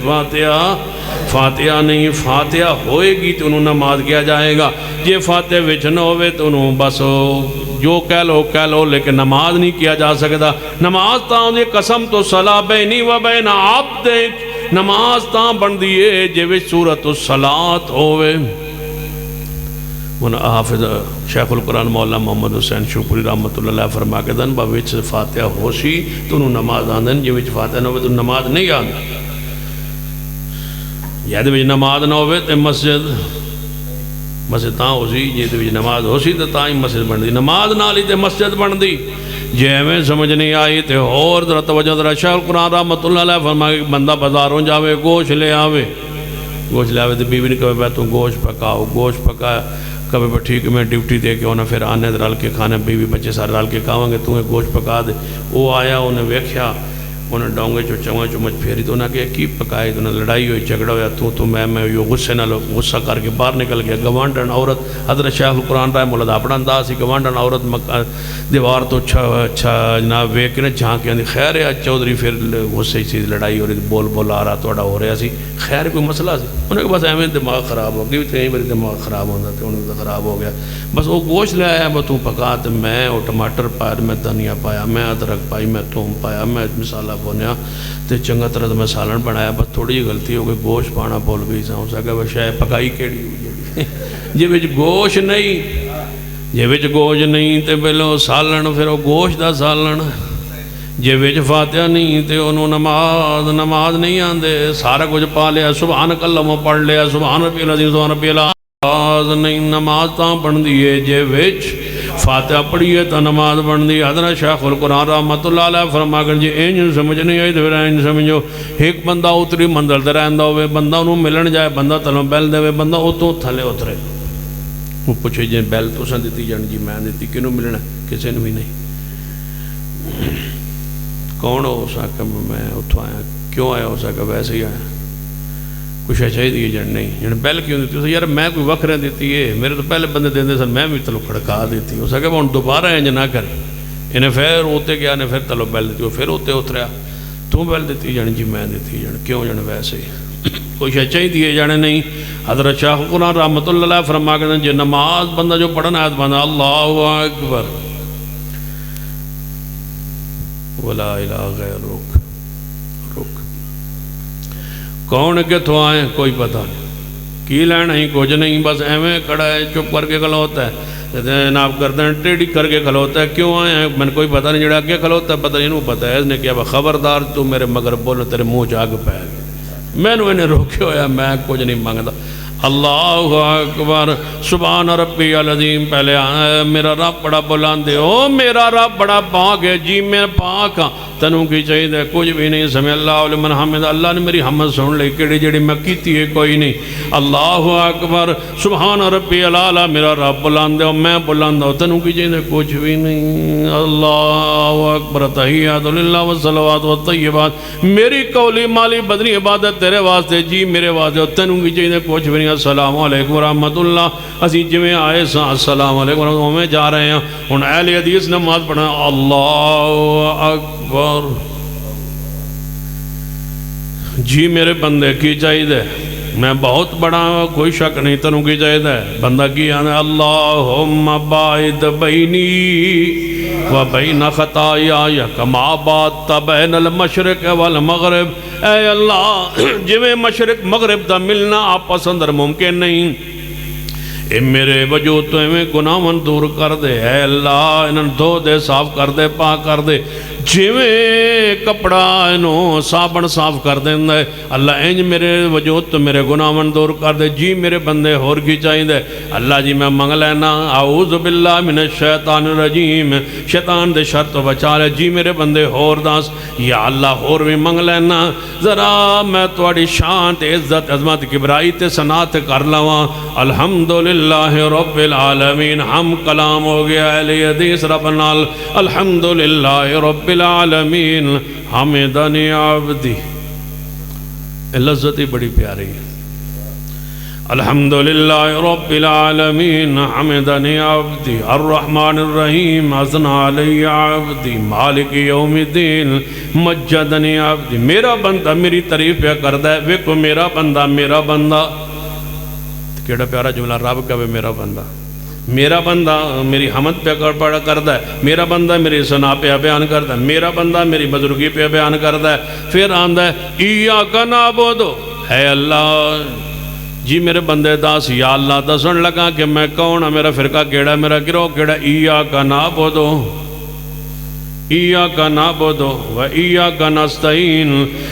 فاتحہ نہیں فاتحہ ہوئے گی تو انہوں نماز کیا جائے گا جے فاتحہ وچ نہ ہوئے تو انہوں بس جو کہہ لو لیکن نماز نہیں کیا جا سکتا نماز تاں دے قسم تو صلاح بینی و بین عبد نماز تاں بن دیئے جے وچ سورۃ الصلاۃ ہوئے حافظ شیخ القرآن مولانا محمد حسین شوپوری رحمت اللہ علیہ فرما کے دن وچ فاتحہ ہوشی تو انہوں نماز آندن جے وچ فاتحہ نہ ہوئے تو نماز نہیں آندن یا دے وچ نماز نہ ہوئے تو مسجد تاں ہو سی جے دے وچ نماز ہو سی تو تاں ہی مسجد بن دی نماز نالی تے مسجد بن دی جے ہمیں سمجھ نہیں آئی تے اور ذرا توجہ ذرا شیخ القرآن رحمت اللہ علیہ فرما کہ بندہ بازاروں جاوے گوشت لے آوے تو بیوی نے کہے بھائی تم گوشت پکایا کبھی بھی ٹھیک میں ڈیوٹی دے کے انہیں پھر آنے رل کے کھانے بیوی بچے سارے رل کے کھاؤں گے تمہیں گوشت پکا دے وہ آیا انہیں ویکھیا انہیں ڈونگے چمچ پھیری تو انہیں کہا کی پکائی تو انہیں لڑائی ہوئی جھگڑا ہویا تو میں یہ غصے نہ لو غصہ کر کے باہر نکل گیا گوانڈن عورت حضرت شیخ القرآن رحمہ اللہ اپنا انداز سی گوانڈن عورت دیوار تو جناب ویکھ کے جھانک کے خیر ہے چودھری پھر غصے سی لڑائی ہو رہی بول آ رہا تھوڑا ہو رہا سی خیر کوئی مسئلہ سی انہیں کہ بس ایویں دماغ خراب ہو گیا کئی باری دماغ خراب ہوتا تو انہیں تو خراب ہو گیا بس وہ گوشت لے آیا بس تو پکا تو میں وہ ٹماٹر پایا میں دھنیا پایا میں ادرک پائی میں تھوم پایا میں مسالہ بونیا تو چنگا طرح میں سالن بنایا بس تھوڑی جی غلطی ہو گئی گوشت پانا بھول گئی سا ہو سکا وہ شاید پکائی کیڑی ہوئی جی وچ گوشت نہیں تو پہلو سالن پھر وہ گوشت دا سالن جے وچ فاتحہ نہیں تے انہوں نماز نہیں آندے سارا کچھ پا لیا سبحانک اللہم پڑھ لیا سبحان ربی العظیم سبحان ربی العظیم نہیں نماز تاں بن دیئے جے وچ فاتحہ پڑھیے تا نماز بن دی حضرت شیخ القرآن رحمت اللہ علیہ فرما کر جی اینج سمجھ نہیں آئی تو پھر اینج سمجھو ایک بندہ اتری منزل تے رہندہ ہوئے بندہ انہوں ملن جائے بندہ تلوں بیل دے بندہ اتوں تھلے اترے وہ پوچھے جی بیل تو سن دیتی جان جی میں دیتی کنوں ملنا کسی نے بھی نہیں کون ہو سکا میں اتھو آیا کیوں آیا ہو سکا ویسے ہی آیا کچھ چاہیے دیئے جان نہیں جان بیل کیوں دیتی ہو یار میں کوئی وقت رہ دیتی ہے میرے تو پہلے بندے دیندے سن میں بھی تلو کھڑکا دیتی ہو سکا وہ دوبارہ انج نہ کر انہیں پھر ہوتے گیا انہیں پھر تلو بیل دیتی ہو پھر ہوتے اتریا تو بیل دیتی جان جی میں دیتی جان کیوں جان ویسے ہی کوئی چاہیے دیئے جانے نہیں حضرت شیخ القرآن رحمت اللہ علیہ فرما کرتے ہیں جی نماز بندہ جو پڑھنا ہے بندہ اللہ اکبر ولا الہ غیر رک کون کے تو آئیں کوئی پتہ نہیں کی لینا ہی کچھ نہیں بس ایویں کھڑا ہے چپ کر کے کھلوتا ہے جناب کرتے ہیں ٹیڑھی کر کے کھلوتا ہے کیوں آئے ہیں میں نے کوئی پتہ نہیں جڑا اگے کھلوتا ہے پتہ نہیں انہوں پتہ ہے اس نے کیا خبردار تو میرے مگر بولو تیرے منہ جاگ پہ میں نے انہیں روکے ہویا میں کچھ نہیں مانگتا اللہ اکبر سبحان ربی العظیم پہلے میرا رب بڑا بلاندے او میرا رب بڑا پاک ہے جی میں پاک ہاں تنوں کی چاہیے دے کچھ بھی نہیں سمیں اللہ لمن حمد اللہ نے میری حمد سن لے کیڑی جڑی میں کیتی ہے کوئی نہیں اللہ اکبر سبحان ربی العالی میرا رب بلاندے ہو میں بلاندہ ہو تنوں کی چاہیے دے کچھ بھی نہیں اللہ اکبر تحیات للہ والصلوات والطیبات میری قولی مالی بدنی عبادت تیرے واسطے جی میرے واسطے تنوں کی چاہیے دے کچھ بھی نہیں السلام علیکم ورحمت اللہ اسی جمعے آئے سا السلام علیکم ورحمت اللہ ہمیں جا رہے ہیں ان اہل حدیث نماز پڑھنا اللہ اکبر جی میرے بندے کی چاہیے دے میں بہت بڑا کوئی شک نہیں تنوں کی چاہیے دے بندہ کی آنے اللہم باعد بینی و بین خطایا کما بات بین المشرق والمغرب اے اللہ جویں مشرق مغرب دا ملنا آپ پسندر ممکن نہیں اے میرے وجود تو ہمیں گناہ من دور کر دے اے اللہ انہوں دھو دے صاف کر دے پاک کر دے جویں کپڑا انہوں صابن صاف کر دیں دے اللہ انج میرے وجود تو میرے گناہ من دور کر دے جی میرے بندے ہور کی چاہیے دے اللہ جی میں منگ لینا اعوذ باللہ من الشیطان الرجیم شیطان دے شر تو بچا لے جی میرے بندے ہور داس یا اللہ ہور بھی منگ لینا ذرا میں توڑی شان تے عزت عظمت کبرائی تے سنات کر لواں الحمدللہ رب العالمین ہم کلام ہو گیا اہل حدیث رب نال الحمدللہ رب العالمین حمدنی عبدی لذت ہی بڑی پیاری ہے الحمدللہ رب العالمین حمدنی عبدی الرحمن الرحیم اثنى علی عبدی مالک یوم الدین مجدنی عبدی. میرا بندہ میری تعریف پہ کردہ ہے. ویکو میرا بندہ کیڑا پیارا جملہ رب کا میرا بندہ میری حمد پہ پڑا کردہ ہے. میرا بندہ میری ثنا پہ بیان کردہ ہے. میرا بندہ میری بزرگی پہ بیان کردہ ہے. پھر آندہ ہے ایاک نعبدو، اے اللہ جی میرے بندے داس یا اللہ دسن لگا کہ میں کون ہوں، میرا فرقہ کیڑا، میرا گروہ کیڑا. ایاک نعبدو ایاک نعبدو و ایاک نستعین.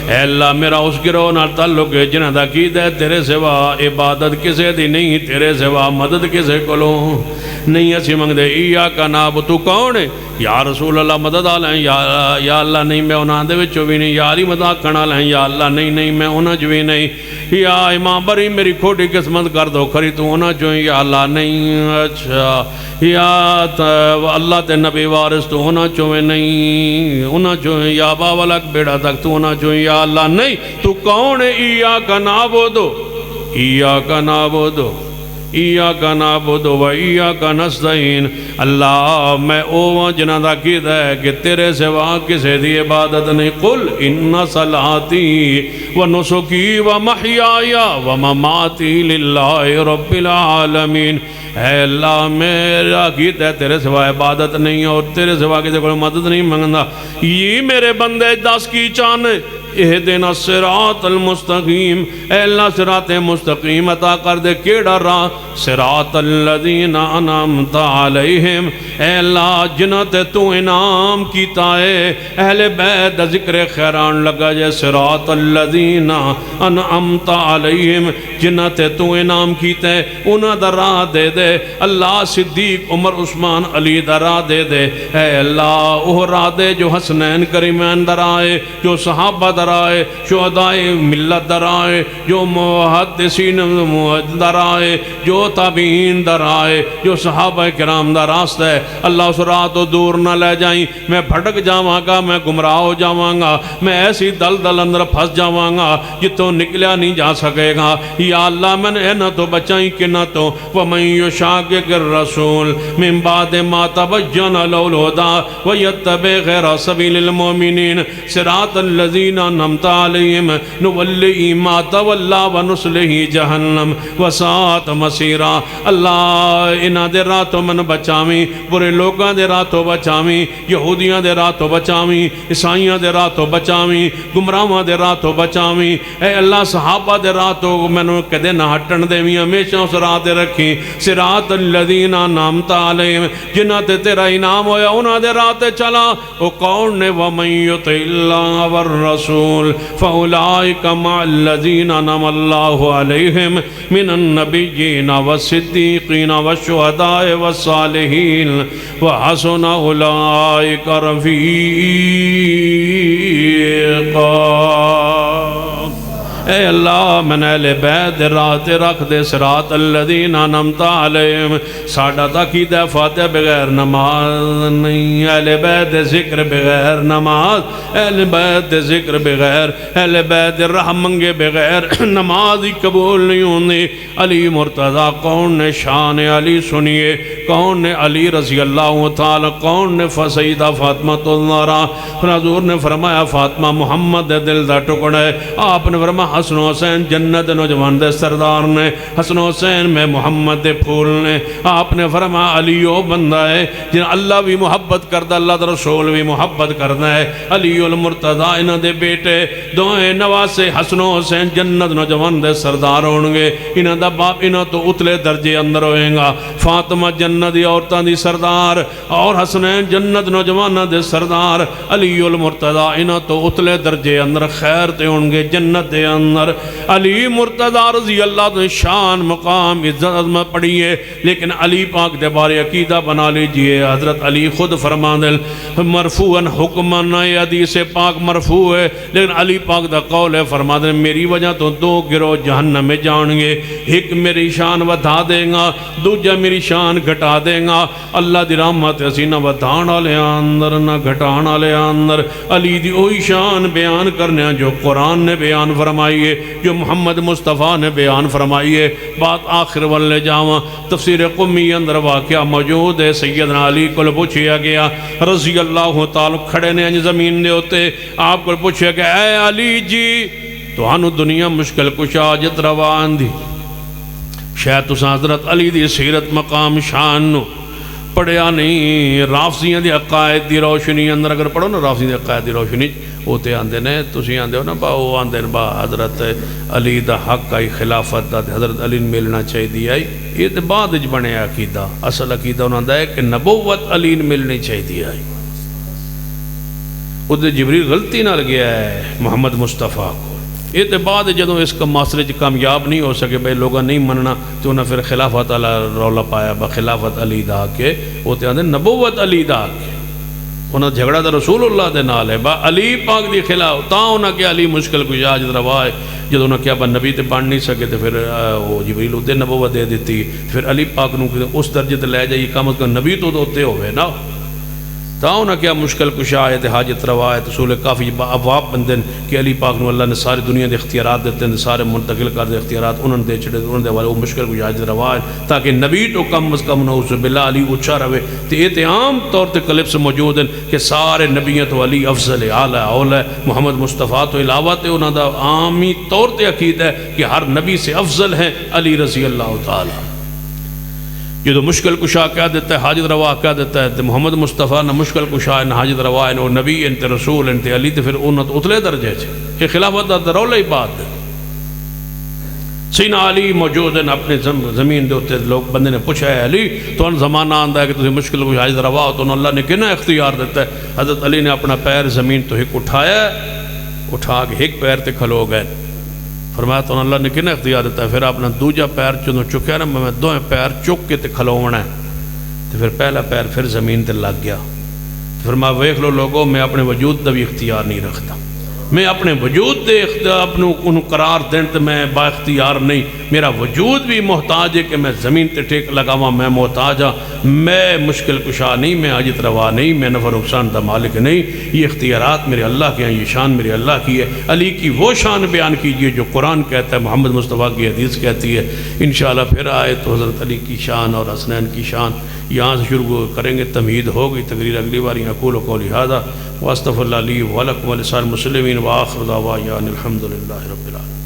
اے اللہ میرا اس گروہ نال تعلق ہے جنہ دا عقیدہ ہے تیرے سوا عبادت کسے دی نہیں، تیرے سوا مدد کسے کولو نہیں. اسی منگ دے ایاک نعبدو، تو کون ہے یا رسول اللہ مدد آ لیں یا اللہ نہیں میں انہاں دے وچوں بھی نہیں، یاری مدد کنا لیں یا اللہ نہیں میں انہاں جو بھی نہیں. یا امام بری میری کھوٹی قسمت کر دو کھری تو انہاں جو یا اللہ نہیں. اچھا یا اللہ تے نبی وارث تو انہاں جو نہیں، انہاں جو یا باولک بیڑا تک تو انہاں جو یا اللہ نہیں. تو کون ہے ایاک نعبدو ایاک نعبدو ایاک نعبدو و ایاک نستعین. اللہ میں اوہ جنہ دا عقیدہ ہے کہ تیرے سوا کسے دی عبادت نہیں. قل ان صلاتی و نسکی و محیائی و مماتی للہ رب العالمین. اے اللہ میرا عقیدہ ہے تیرے سوا عبادت نہیں اور تیرے سوا کسے کوئی مدد نہیں منگنا. یہ میرے بندے دس کی چانے اہدنا الصراط المستقیم. اے اللہ صراط مستقیم عطا کر دے. کیڑا راہ؟ صراط الذین انعمت علیہم. اے اللہ جنہ تے تو انعام کیتا ہے اہل بیت دا ذکر خیران لگا جائے. صراط الذین انعمت علیہم، جنہ تے تو انعام کیتا ہے انہاں دا راہ دے دے. اللہ صدیق عمر عثمان علی دا راہ دے دے. اے اللہ وہ راہ دے جو حسنین کریمین دا راہ ہے، جو صحابہ دا درائے، شہدائے ملت درائے، جو محدثین درائے، جو تابعین درائے، جو صحابہ کرام دا راستہ ہے. اللہ اس راہ تو دور نہ لے جائیں. میں بھٹک جاواں گا، میں گمراہ ہو جاواں گا، میں ایسی دل اندر پھنس جاواں گا جتوں نکلیا نہیں جا سکے گا. یا اللہ میں نے نہ تو بچائیں کہ نہ تو. وَمَن يُشَاقِقِ الرَّسُولَ مِن بَعْدِ مَا تَبَيَّنَ لَهُ الْهُدَىٰ وَيَتَّبِعْ غَيْرَ سَبِيلِ الْمُؤْمِنِينَ صِرَاطَ الَّذِينَ أَنْعَمْتَ عَلَيْهِمْ نُوَلِّهِ مَا تَوَلَّىٰ وَنُصْلِهِ جَهَنَّمَ وَسَاءَتْ مَصِيرًا. اللہ انہاں دے راہ تو من بچاویں، برے لوگاں دے راہ تو بچاویں، یہودیاں دے راہ تو بچاویں، عیسائیاں دے راہ تو بچاویں، گمراہاں دے راہ تو بچاویں. اے اللہ صحابہ دے راہ تو مینوں کدے نہ ہٹن دیویں، ہمیشہ اس راہ تے رکھیں. صراط الذین انعمت علیہم، جنہاں تے تیرا انعام ہویا انہاں دے راہ تے چلا. او کون نے؟ وَمَن يُطِعِ اللَّهَ وَالرَّسُولَ فَأُولَٰئِكَ مَعَ الَّذِينَ أَنْعَمَ اللَّهُ عَلَيْهِمْ مِنَ النَّبِيِّينَ وَالصِّدِّيقِينَ وَالشُّهَدَاءِ وَالصَّالِحِينَ وَحَسُنَ أُولَٰئِكَ رَفِيقًا. اے اللہ میں نے اہل بیت راہ تے رکھ دے. صراط الذین انعمت علیہم. ساڈا عقیدہ فاتحہ بغیر نماز نہیں، اہل بیت ذکر بغیر نماز، اہل بیت ذکر بغیر، اہل بیت رحم منگے بغیر نماز ہی قبول نہیں ہوندی. علی مرتضی کون نے شان علی سنیے، کون نے علی رضی اللہ تعالی، کون نے سیدہ فاطمہ الزہرا. حضور نے فرمایا فاطمہ محمد دے دل دا ٹکڑا ہے. آپ نے فرمایا حسن حسین جنت نوجوان دے سردار نے، حسن حسین میں محمد دے پھول نے. آپ نے فرمایا علی او بندہ ہے جن اللہ بھی محبت کردہ، اللہ دا رسول بھی محبت کردہ ہے. علی المرتضی انہ دے بیٹے دوئے نواسے حسن حسین جنت نوجوان دے سردار ہونگے. انہ دا باپ انہ تو اتلے درجے اندر ہوئیں گا. فاطمہ جنت دی عورتان دی سردار اور حسنین جنت نوجوان دے سردار. علی المرتضی انہ تو اتلے درجے اندر خیر تے ہونگے جنت دے اندر. علی مرتضی رضی اللہ عنہ شان مقام عزت عظمت پڑھیے، لیکن علی پاک دے بارے عقیدہ بنا لیجئے. حضرت علی خود فرما دل مرفوعاً حکماً، یہ حدیث پاک مرفوع ہے، لیکن علی پاک دا قول ہے فرما دل میری وجہ تو دو گروہ جہنم میں جان گے. ایک میری شان ودھا دے گا، دوجہ میری شان گھٹا دے گا. اللہ دی رحمت اسی نہ ودھانا لے اندر نہ گھٹانا لے اندر. علی دی اوہی شان بیان کرنے جو قرآن نے بیان فرمائی فرمائیے جو محمد مصطفیٰ نے بیان فرمائیے. بات آخر والے جاواں تفسیر قمی اندر واقعہ موجود ہے. سیدنا علی کو پوچھیا گیا رضی اللہ تعالی کھڑے نے انج زمین دے ہوتے آپ کو پوچھیا کہ اے علی جی تو دنیا مشکل کشا جت روان دی شاید تساں حضرت علی دی سیرت مقام شان نو پڑھیا نہیں. رافضیاں دی عقائد دی روشنی اندر اگر پڑھو نا رافضیاں دی عقائد دی روشنی وہ تے آندے نے تسی آندے ہو نا با وہ آندے با حضرت علی دا حق آئی خلافت دا حضرت علی ملنا چاہی دی آئی. یہ تے بعد اج بنے عقیدہ. اصل عقیدہ انہوں نے کہ نبوت علی ملنی چاہی دی آئی. وہ تے جبریل غلطی نہ گیا ہے محمد مصطفیٰ کو. یہ تے بعد جدوں اس کا معاشرے کامیاب نہیں ہو سکے بھائی لوگاں نہیں مننا تو انہیں پھر خلافت علی رولا پایا با خلافت علی دا کے وہ تے آندے نبوت علی دا کے. انہوں نے جھگڑا دا رسول اللہ دے نال ہے با علی پاک دی خلاف تا انہوں نے کیا علی مشکل کو اجازت روا ہے. جب انہوں نے کیا با نبی تے بن نہیں سکے تو پھر وہ جبریل ادھے نبوت دے دیتی. پھر علی پاک نو اس درجے تے لے جائیے کم از کم نبی تو ہوتے ہوئے نا تا انہوں نے کیا مشکل کشا ہے حاجت روا ہے. رسول کافی ابواب بندن کہ علی پاک نو اللہ نے ساری دنیا دے اختیارات دیتے ہیں سارے منتقل کر دے اختیارات انہوں نے دے چھڑے انہوں نے والے وہ مشکل کشا حاجت روا ہے تاکہ نبی تو کم از کم نعوذ باللہ علی اچھا رہے. تو یہ عام طور تے کلپس موجود ہیں کہ سارے نبیوں تو علی افضل اعلیٰ اولا محمد مصطفیٰ تو علاوہ تے انہوں دا عامی طور تے عقید ہے کہ ہر نبی سے افضل ہیں علی رضی اللہ تعالی. یہ تو مشکل کشا کیا دیتا ہے حاجت روا کیا دیتا ہے. محمد مصطفیٰ نہ مشکل کشا ہے نہ حاجت روا ہے نہ نبی انت رسول انت علی تو پھر انہوں تو اتلے درجے چھے یہ خلافت دا رولہ ہی بات ہے. سینہ علی موجود ہیں اپنے زمین دے ہوتے لوگ بندے نے پوچھا ہے علی تو ان زمانہ آندہ ہے کہ تجھے مشکل کشا حاجت روا ہو تو اللہ نے کنا اختیار دیتا ہے. حضرت علی نے اپنا پیر زمین تو ہک اٹھایا اٹھا کے ہک پیر تے کھلو گئے. فرمایا تو اللہ نے کنا اختیار دیتا ہے. پھر اپنا دوجا پیر چندوں چکیا نا میں دوئے پیر چک کے تے کھلونا ہے تو پھر پہلا پیر پھر زمین تے لگ گیا. فرمایا ویکھ لو لوگوں میں اپنے وجود دا بھی اختیار نہیں رکھتا. میں اپنے وجود دے اپنوں انہوں قرار دین تو میں با اختیار نہیں. میرا وجود بھی محتاج ہے کہ میں زمین تے ٹیک لگاواں میں محتاج ہاں. میں مشکل کشا نہیں میں حاجت روا نہیں میں نفع نقصان دا مالک نہیں. یہ اختیارات میرے اللہ کے ہیں یہ شان میرے اللہ کی ہے. علی کی وہ شان بیان کیجئے جو قرآن کہتا ہے محمد مصطفیٰ کی حدیث کہتی ہے. انشاءاللہ پھر آئے تو حضرت علی کی شان اور حسنین کی شان یہاں سے شروع کریں گے. تمہید ہوگی تقریر اگلی باری. اقول قولی ھذا واستغفر اللہ لی ولکم ولسائر المسلمین وآخر دعوانا الحمدللہ رب العالمین.